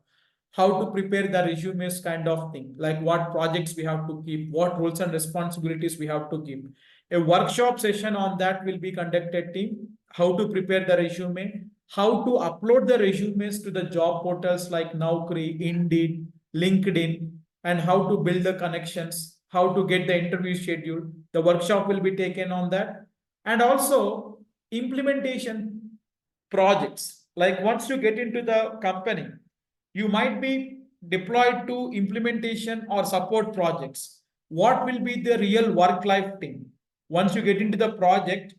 how to prepare the resumes kind of thing, like what projects we have to keep, what roles and responsibilities we have to keep. A workshop session on that will be conducted, team, how to prepare the resume, how to upload the resumes to the job portals like Naukri, Indeed, LinkedIn, and how to build the connections, how to get the interview schedule. The workshop will be taken on that. And also implementation projects. Like once you get into the company, you might be deployed to implementation or support projects. What will be the real work life team? Once you get into the project,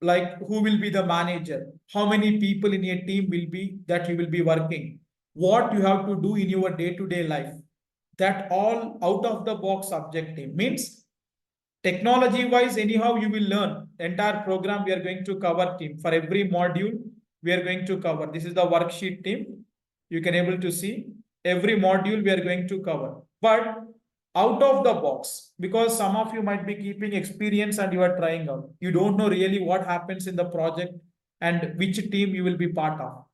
like who will be the manager? How many people in your team will be that you will be working? What you have to do in your day-to-day life? That all out of the box objective means technology wise, anyhow, you will learn entire program. We are going to cover, team, for every module we are going to cover. This is the worksheet, team. You can able to see every module we are going to cover, but out of the box, because some of you might be keeping experience and you are trying out. You don't know really what happens in the project and which team you will be part of.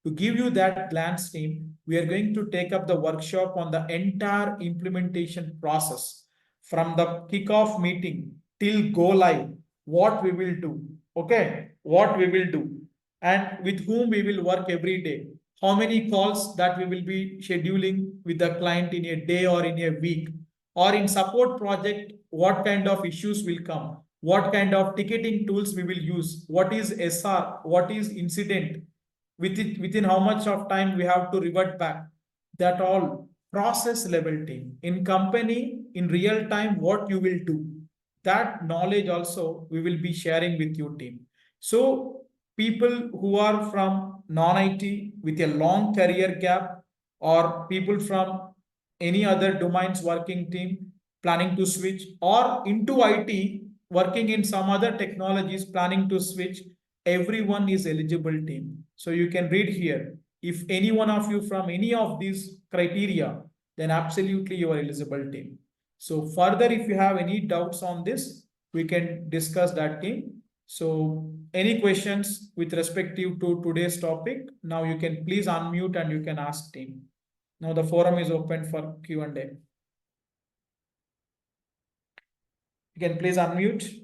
To give you that glance, team, we are going to take up the workshop on the entire implementation process from the kickoff meeting till go live, what we will do, okay, what we will do, and with whom we will work every day, how many calls that we will be scheduling with the client in a day or in a week, or in support project, what kind of issues will come, what kind of ticketing tools we will use, what is SR, what is incident, within how much of time we have to revert back. That all process level, team, in company in real time what you will do, that knowledge also we will be sharing with you, team. So people who are from non-IT with a long career gap, or people from any other domains working, team, planning to switch, or into IT working in some other technologies planning to switch, everyone is eligible, team. So you can read here, if any one of you from any of these criteria, then absolutely you are eligible, team. So further, if you have any doubts on this, we can discuss that, team. So any questions with respective to today's topic, now you can please unmute and you can ask, team. Now the forum is open for Q&A. You can please unmute.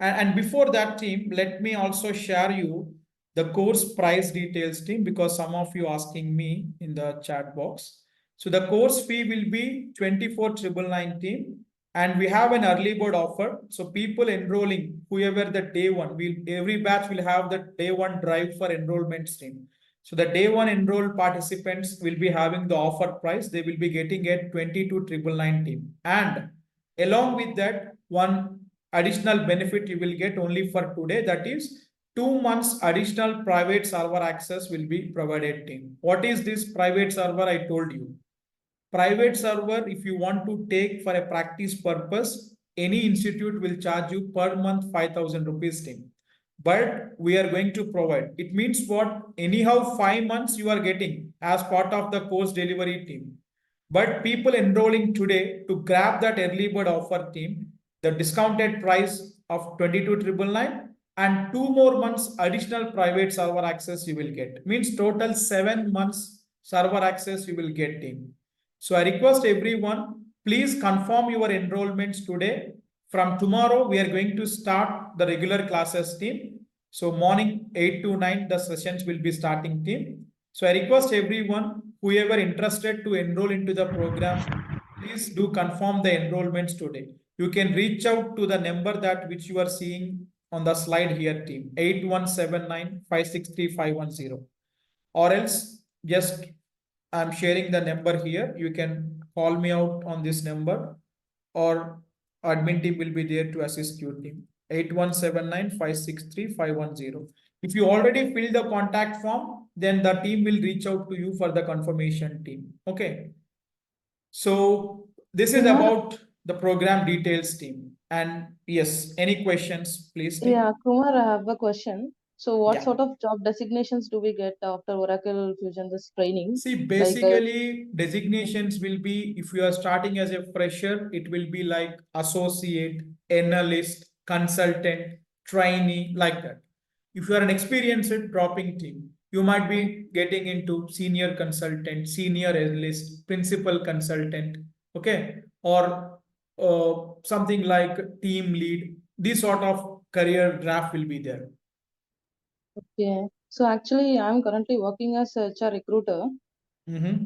And before that, team, let me also share you the course price details, team, because some of you asking me in the chat box. So the course fee will be 24,999, team, and we have an early bird offer. So people enrolling, whoever the day one, will every batch will have the day one drive for enrollment, team. So the day one enrolled participants will be having the offer price. They will be getting at 22,999, team, and along with that, one additional benefit you will get only for today, that is 2 months additional private server access will be provided, team. What is this private server? I told you, private server, if you want to take for a practice purpose, any institute will charge you per month 5,000 rupees, team, but we are going to provide. It means what? Anyhow 5 months you are getting as part of the course delivery, team, but people enrolling today to grab that early bird offer, team, the discounted price of 22,999 and 2 more months additional private server access you will get. Means total 7 months server access you will get, team. So I request everyone, please confirm your enrollments today. From tomorrow, we are going to start the regular classes, team. So morning 8 to 9, the sessions will be starting, team. So I request everyone, whoever interested to enroll into the program, please do confirm the enrollments today. You can reach out to the number that which you are seeing on the slide here, team, 8179563510, or else just I'm sharing the number here. You can call me out on this number, or admin team will be there to assist you, team. 8179563510. If you already filled the contact form, then the team will reach out to you for the confirmation, team. Okay. So this is about the program details, team. And yes, any questions, please, team? Yeah, Kumar, I have a question. So, what Yeah. sort of job designations do we get after Oracle Fusion this training? See, Like, basically, designations will be, if you are starting as a fresher, it will be like associate, analyst, consultant, trainee, like that. If you are an experienced, dropping team. You might be getting into senior consultant, senior analyst, principal consultant, okay, or something like team lead. This sort of career graph will be there. Okay. So actually, I'm currently working as a HR recruiter. Mm-hmm.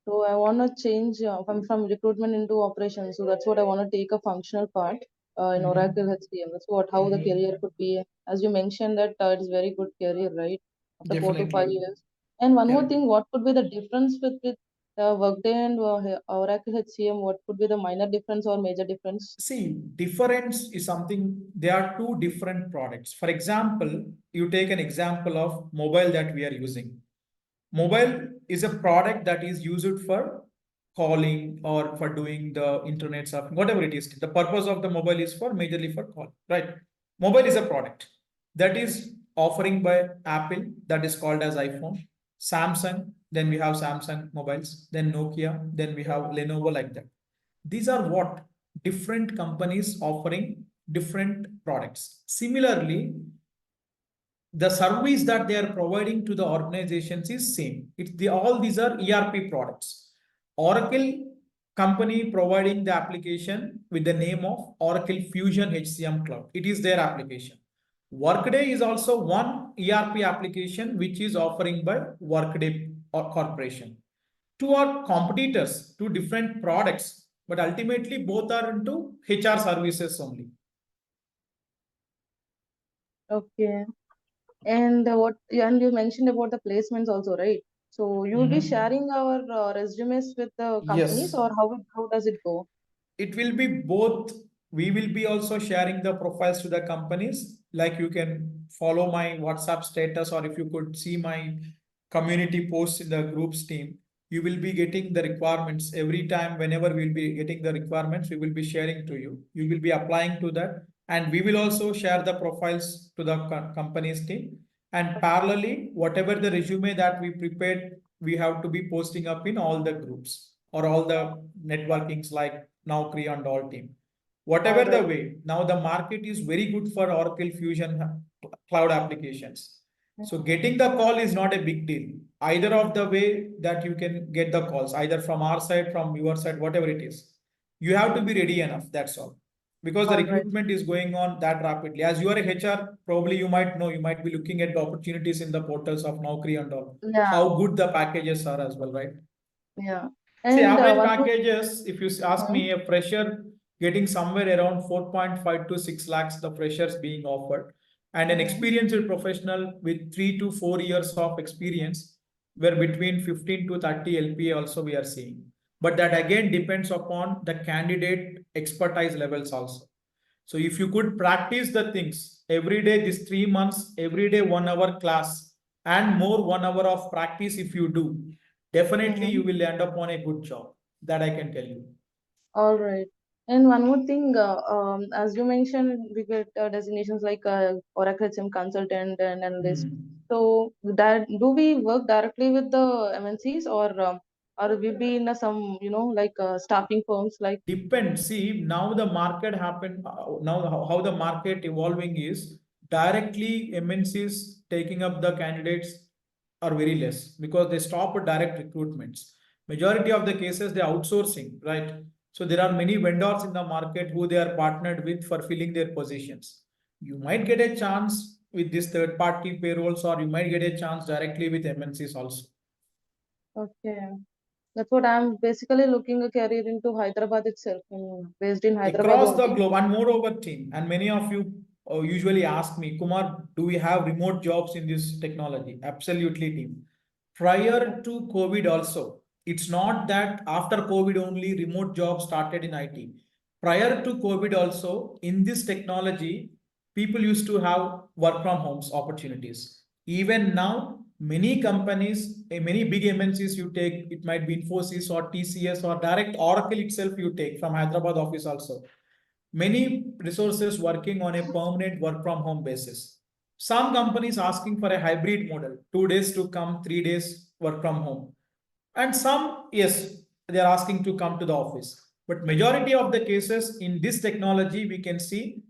So I want to change from recruitment into operations. So that's what I want to take a functional part in Oracle Mm-hmm. HCM. That's what how the career could be. As you mentioned that it is very good career, right? After 4 to 5 years. And one more Correct. thing, what could be the difference with Workday and Oracle HCM? What could be the minor difference or major difference? See, difference is something, they are two different products. For example, you take an example of mobile that we are using. Mobile is a product that is used for calling or for doing the internet surfing, whatever it is. The purpose of the mobile is for majorly for call, right? Mobile is a product that is offering by Apple, that is called as iPhone, Samsung, then we have Samsung mobiles, then Nokia, then we have Lenovo, like that. These are what different companies offering different products. Similarly, the service that they are providing to the organizations is same. All these are ERP products. Oracle company providing the application with the name of Oracle Fusion HCM Cloud. It is their application. Workday is also one ERP application which is offering by Workday Corporation. Two are competitors, two different products, but ultimately both are into HR services only. Okay. And what and you mentioned about the placements also, right? So you will be Mhm. sharing our resumes with the companies, Yes. or how does it go? It will be both. We will be also sharing the profiles to the companies. Like you can follow my WhatsApp status, or if you could see my community posts in the groups team, you will be getting the requirements every time. Whenever we'll be getting the requirements, we will be sharing to you. You will be applying to that, and we will also share the profiles to the company's team. And parallelly, whatever the resume that we prepared, we have to be posting up in all the groups or all the networkings like Naukri and all team. All Whatever the right. way, now the market is very good for Oracle Fusion cloud applications. So getting the call is not a big deal. Either of the way that you can get the calls, either from our side, from your side, whatever it is. You have to be ready enough, that's all. Because the All right. recruitment is going on that rapidly. As you are a HR, probably you might know, you might be looking at the opportunities in the portals of Naukri and all. Yeah. How good the packages are as well, right? Yeah. See, And average one more. packages, if you ask Mhm. me, a fresher getting somewhere around 4.5 to 6 lakhs, the freshers being offered, and an Mhm. experienced professional with 3 to 4 years of experience, where between 15 to 30 LPA also we are seeing. But that again depends upon the candidate expertise levels also. So if you could practice the things every day, this 3 months, every day 1 hour class, and more 1 hour of practice, if you do, definitely you Mhm. will end up on a good job. That I can tell you. All right. And one more thing, as you mentioned, we get designations like Oracle HCM consultant and analyst. Hmm. So that do we work directly with the MNCs, or we be in some like staffing firms like? Depends. See, now the market happened. Now how the market evolving is directly MNCs taking up the candidates are very less because they stop at direct recruitments. Majority of the cases they outsourcing, right? So there are many vendors in the market who they are partnered with for filling their positions. You might get a chance with this third party payrolls, or you might get a chance directly with MNCs also. Okay. That's what I'm basically looking a career into Hyderabad itself, based in Hyderabad Across the only. globe, and moreover team, and many of you usually ask me, Kumar, do we have remote jobs in this technology? Absolutely, team. Prior to COVID also, it's not that after COVID only remote jobs started in IT. Prior to COVID also, in this technology, people used to have work from homes opportunities. Even now, many companies, many big MNCs you take, it might be Infosys or TCS or direct Oracle itself you take from Hyderabad office also. Many resources working on a permanent work from home basis. Some companies asking for a hybrid model, 2 days to come, 3 days work from home. And some, yes, they are asking to come to the office. But majority of the cases in this technology, we can see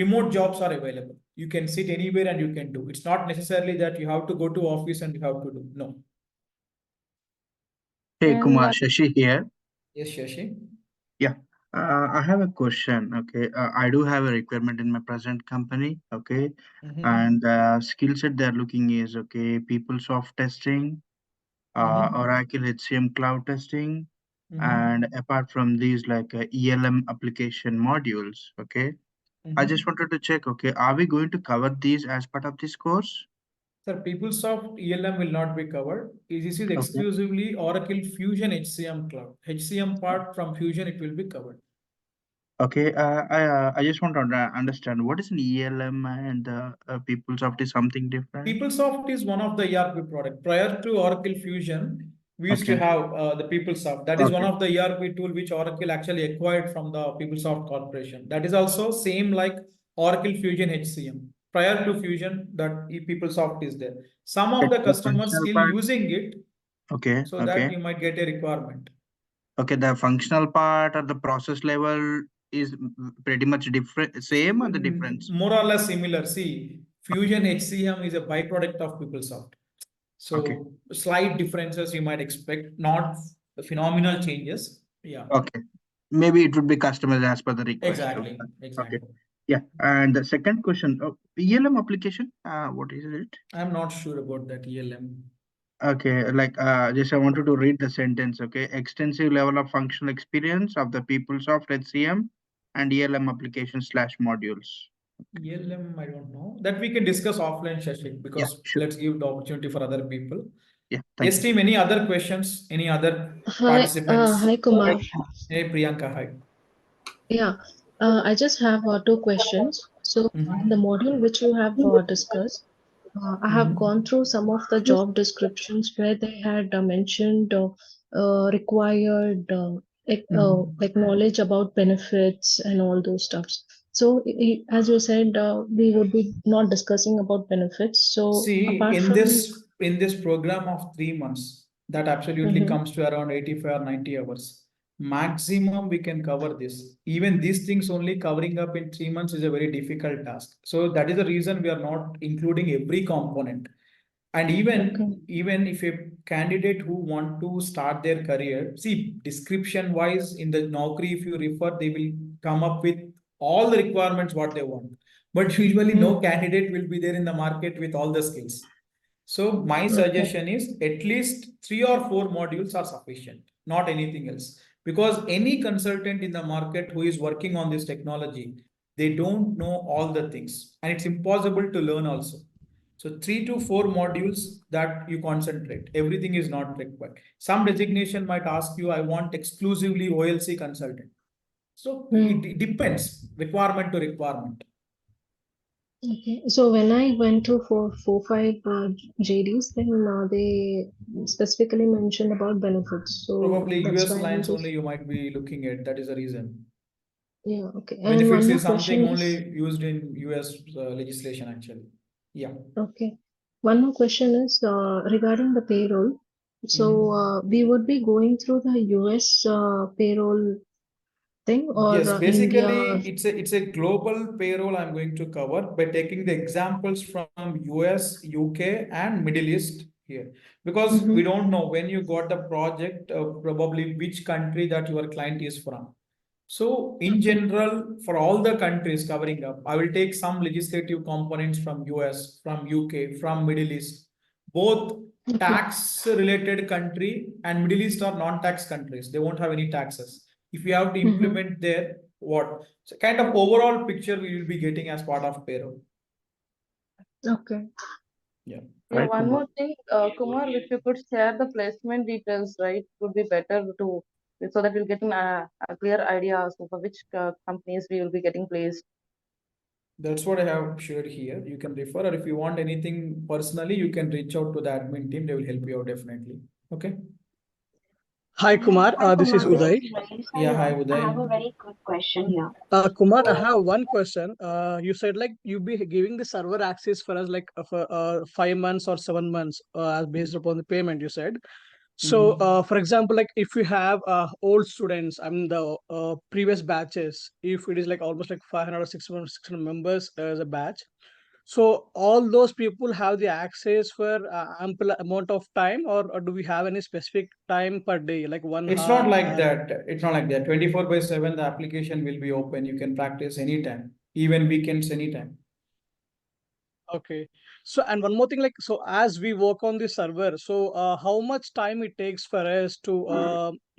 remote jobs are available. You can sit anywhere and you can do. It's not necessarily that you have to go to office and you have to do. No. Hey And Kumar, one, Shashi here. Yes, Shashi. Yeah, I have a question. Okay, I do have a requirement in my present company. Okay, and the skill set they're looking is okay, PeopleSoft testing, Oracle HCM cloud testing, and apart from these, like ELM application modules. Okay, I just wanted to check. Okay, are we going to cover these as part of this course? Sir, PeopleSoft ELM will not be covered. This is Okay. exclusively Oracle Fusion HCM Cloud. HCM part from Fusion, it will be covered. Okay, I just want to understand what is an ELM and PeopleSoft is something different. PeopleSoft is one of the ERP product. Prior to Oracle Fusion, we used to Okay. have the PeopleSoft. That is one Okay. of the ERP tool which Oracle actually acquired from the PeopleSoft Corporation. That is also same like Oracle Fusion HCM. Prior to Fusion, that PeopleSoft is there. Some of the The customers functional still part. using it, Okay. so that Okay. you might get a requirement. Okay. The functional part or the process level is pretty much different, same or the difference? More or less similar. See, Fusion HCM is a byproduct of PeopleSoft. Okay. So slight differences you might expect, not phenomenal changes. Yeah. Okay. Maybe it would be customized as per the request. Exactly. Okay. Exactly. Yeah. And the second question, ELM application, what is it? I'm not sure about that ELM. Okay, like just I wanted to read the sentence. Okay, extensive level of functional experience of the PeopleSoft HCM and ELM application slash modules. ELM, I don't know. That we can discuss offline, Shashik, Yeah, because sure. let's give the opportunity for other people. Yeah, Yes, thank you. team, any other questions? Any other hi, participants? hi Kumar. Hey, Priyanka, hi. Yeah, I just have two questions. So, in the module which you have discussed, I have gone through some of the job descriptions where they had mentioned required like knowledge about benefits and all those stuffs. So, as you said, we would be not discussing about benefits. So, See, apart in from this program of 3 months, that absolutely Mhm. comes to around 85 or 90 hours. Maximum we can cover this. Even these things only covering up in 3 months is a very difficult task. So that is the reason we are not including every component. And Okay. even if a candidate who want to start their career, see description wise in the Naukri, if you refer, they will come up with all the requirements what they want. But usually no candidate will be there in the market with all the skills. So my Okay. suggestion is at least 3 or 4 modules are sufficient, not anything else. Because any consultant in the market who is working on this technology, they don't know all the things, and it's impossible to learn also. So 3 to 4 modules that you concentrate. Everything is not required. Some designation might ask you, I want exclusively OLC consultant. So it depends, requirement to requirement. Okay, so when I went to five JDs, then they specifically mentioned about benefits. So Probably that's US why I'm lines only just, you might be looking at. That is the reason. yeah, okay. And Benefits one more is something question is, only used in US legislation actually. Yeah. okay, one more question is regarding the payroll. So we would be going through the US payroll thing or Yes, India. basically it's a global payroll I'm going to cover by taking the examples from US, UK, and Middle East here. Because we Mm-hmm, don't know when you got the project, probably which country that your client is from. So in okay. general, for all the countries covering up, I will take some legislative components from US, from UK, from Middle East. Both Okay. tax related country and Middle East are non-tax countries. They won't have any taxes. If you have to Mm-hmm. implement there, what? So kind of overall picture we will be getting as part of payroll. Okay. Yeah. Yeah, Right, one Kumar. more thing, Kumar, if you could share the placement details, right, would be better to so that we'll get a clear idea as to for which companies we will be getting placed. That's what I have shared here. You can refer, or if you want anything personally, you can reach out to the admin team. They will help you out definitely. Okay. Hi Kumar, Hi this is Kumar, this Uday. is Raisa Yeah. Hi, here. I have a Uday. very quick question here. Kumar, I have one question. You said like you be giving the server access for us like for 5 months or 7 months as based upon the payment you said. So, for example, like if you have old students, I mean the previous batches, if it is like almost like 500 or 600 members as a batch, so all those people have the access for ample amount of time, or do we have any specific time per day, like 1 It's not hour? like that. It's not like that. 24/7, the application will be open. You can practice anytime, even weekends, anytime. Okay. So, and one more thing, like, so as we work on the server, so how much time it takes for us to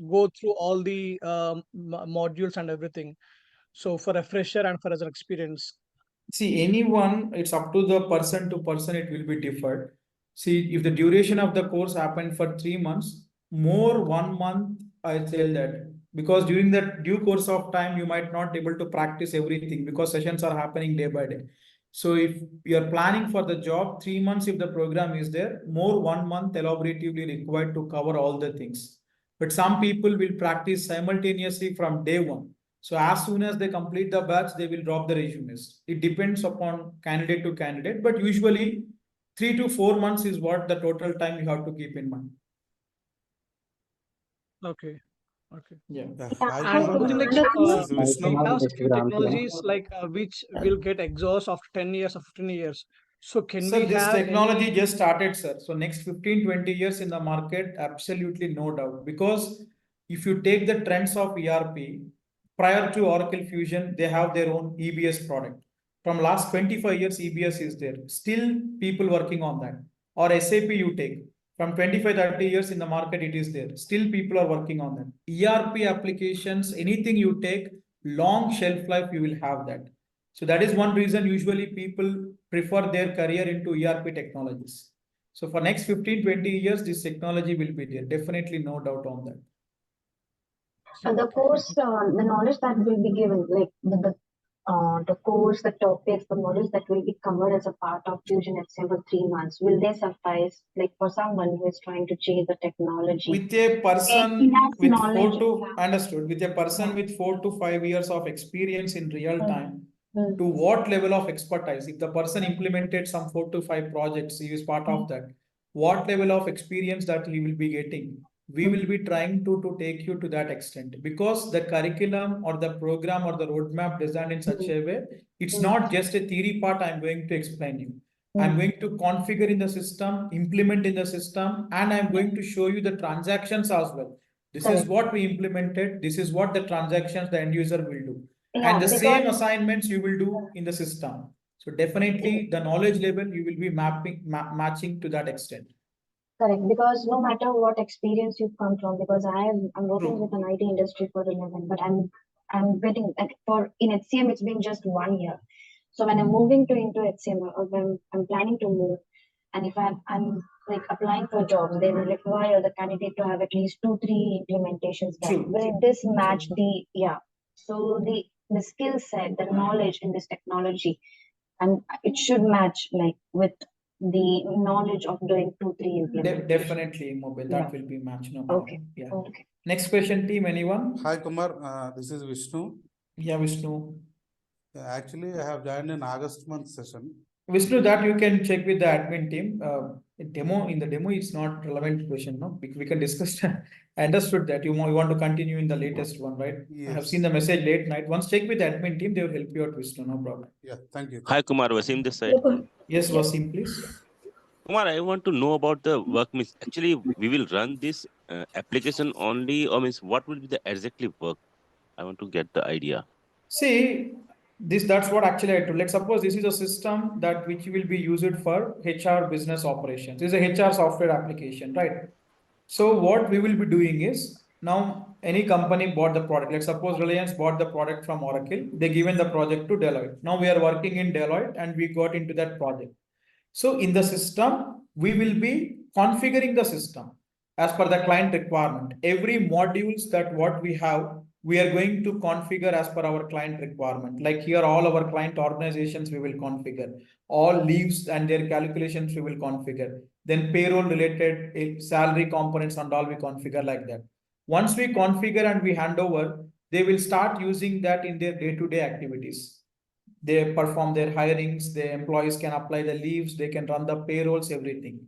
go through all the modules and everything? So for a fresher and for as an experience. See, anyone, it's up to the person to person, it will be differed. See, if the duration of the course happened for 3 months, more 1 month, I tell that. Because during that due course of time, you might not able to practice everything because sessions are happening day by day. So if you are planning for the job, 3 months, if the program is there, more 1 month elaboratively required to cover all the things. But some people will practice simultaneously from day one. So as soon as they complete the batch, they will drop the resumes. It depends upon candidate to candidate, but usually 3 to 4 months is what the total time you have to keep in mind. Okay. Okay. Yeah. Hi, And one more thing, Kumar. like, so This is we Vishnu. have certain technologies like which will get exhaust after 10 years or 15 years. So can Sir, we this have technology any? just started, sir. So next 15-20 years in the market, absolutely no doubt. Because if you take the trends of ERP, prior to Oracle Fusion, they have their own EBS product. From last 25 years, EBS is there. Still people working on that. Or SAP you take. From 25-30 years in the market, it is there. Still people are working on that. ERP applications, anything you take, long shelf life, you will have that. So that is one reason usually people prefer their career into ERP technologies. So for next 15-20 years, this technology will be there. Definitely no doubt on that. The course, the knowledge that will be given, like the course, the topics, the modules that will be covered as a part of Fusion HCM for 3 months, will they suffice, like for someone who is trying to change the technology? With a person Enough with knowledge. with a person Yeah. with 4 to 5 years of experience in real time, Mm. to what level of expertise? If the person implemented some 4 to 5 projects, he is part of that. What level of experience that he will be getting? We will be trying to take you to that extent because the curriculum or the program or the roadmap designed in such a way, it's not just a theory part I'm going to explain you. I'm going to configure in the system, implement in the system, and I'm going to show you the transactions as well. This is Correct. what we implemented. This is what the transactions the end user will do. Yeah, And the because same assignments you will do in the system. So definitely the knowledge level you will be matching to that extent. correct, because no matter what experience you've come from, because I'm working True. with an IT industry for 11, but I'm getting like for in HCM it's been just 1 year. So when I'm moving to into HCM or when I'm planning to move, and if I'm like applying for jobs, they will require the candidate to have at least 2-3 implementations done. True. Will this match True. the So the skill set, the knowledge in this technology, and it should match like with the knowledge of doing 2-3 implementations. Definitely mobile. That Yeah. will be matched. No Okay. problem. Yeah. Okay. Next question, team. Anyone? Hi, Kumar. This is Vishnu. Yeah, Vishnu. Actually, I have joined in August month session. Vishnu, that you can check with the admin team. In the demo, it's not relevant question. No, we can discuss. I understood that you want to continue in the latest one, right? I have seen the message late night. Once check with the admin team, they will help you out, Vishnu. No problem. Yeah, thank you. Hi Kumar, Wasim this side. Yes, Wasim, please. Kumar, I want to know about the work. Means actually, we will run this application only, or means what will be the exactly work? I want to get the idea. See, that's what actually I told. Let's suppose this is a system that which will be used for HR business operations. This is a HR software application, right? So what we will be doing is now any company bought the product. Let's suppose Reliance bought the product from Oracle. They given the project to Deloitte. Now we are working in Deloitte and we got into that project. So in the system, we will be configuring the system as per the client requirement. Every modules that what we have, we are going to configure as per our client requirement. Like here, all our client organizations, we will configure. All leaves and their calculations, we will configure. Then payroll related salary components and all we configure like that. Once we configure and we hand over, they will start using that in their day-to-day activities. They perform their hirings, the employees can apply the leaves, they can run the payrolls, everything.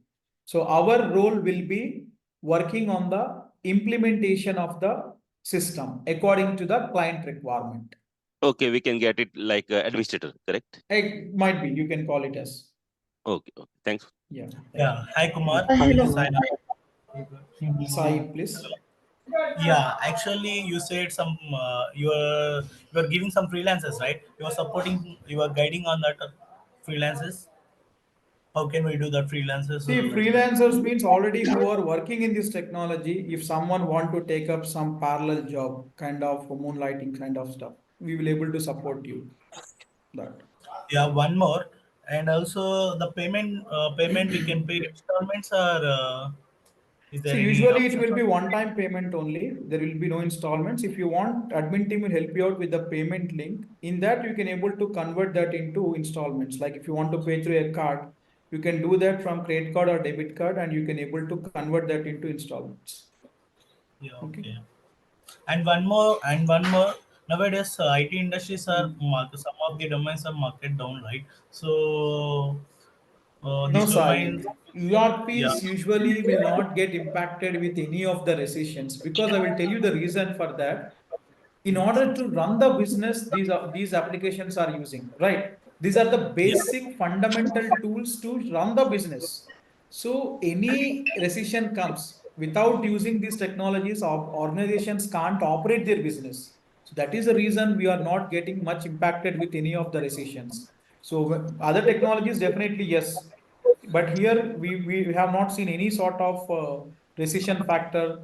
So our role will be working on the implementation of the system according to the client requirement. Okay, we can get it like administrator, correct? It might be, you can call it as. Okay, okay. Thanks. Yeah. Yeah. Hi, Kumar. Hello. This is Sai, please. Yeah, actually, you said some you are giving some freelancers, right? You are supporting, you are guiding on that freelancers. How can we do that freelancers? See, freelancers means already who are working in this technology. If someone want to take up some parallel job, kind of moonlighting kind of stuff, we will able to support you. That. Yeah, one more, and also the payment we can pay installments, or is there See, any usually it option? will be one-time payment only. There will be no installments. If you want, admin team will help you out with the payment link. In that, you can able to convert that into installments. Like if you want to pay through a card, you can do that from credit card or debit card, and you can able to convert that into installments. Yeah, Okay. okay. And one more. Nowadays, IT industries are some of the domains are market down, right? So No, these Sai. domains, yeah, ERPs usually will not get impacted with any of the recessions because I will tell you the reason for that. In order to run the business, these applications are using, right? These are the yeah, basic fundamental tools to run the business. So any recession comes without using these technologies, organizations can't operate their business. So that is the reason we are not getting much impacted with any of the recessions. So other technologies definitely yes, but here we have not seen any sort of recession factor.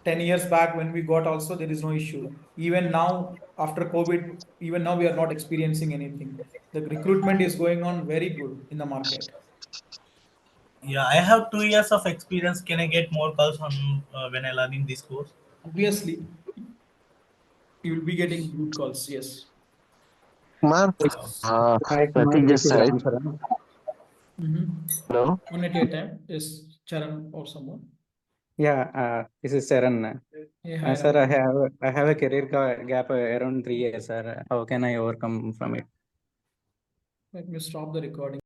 10 years back when we got also there is no issue. Even now after COVID, even now we are not experiencing anything. The recruitment is going on very good in the market. yeah. I have 2 years of experience. Can I get more calls on when I learning this course? Obviously, you will be getting good calls. Yes. Kumar, Hi, Kumar. Pratik this This is side. Ram. Hello. One at a time. Yes, Charan or someone. Yeah, this is Sharan. Hey, hi, Sir, Ram. I have a career gap around 3 years, sir. How can I overcome from it? Let me stop the recording.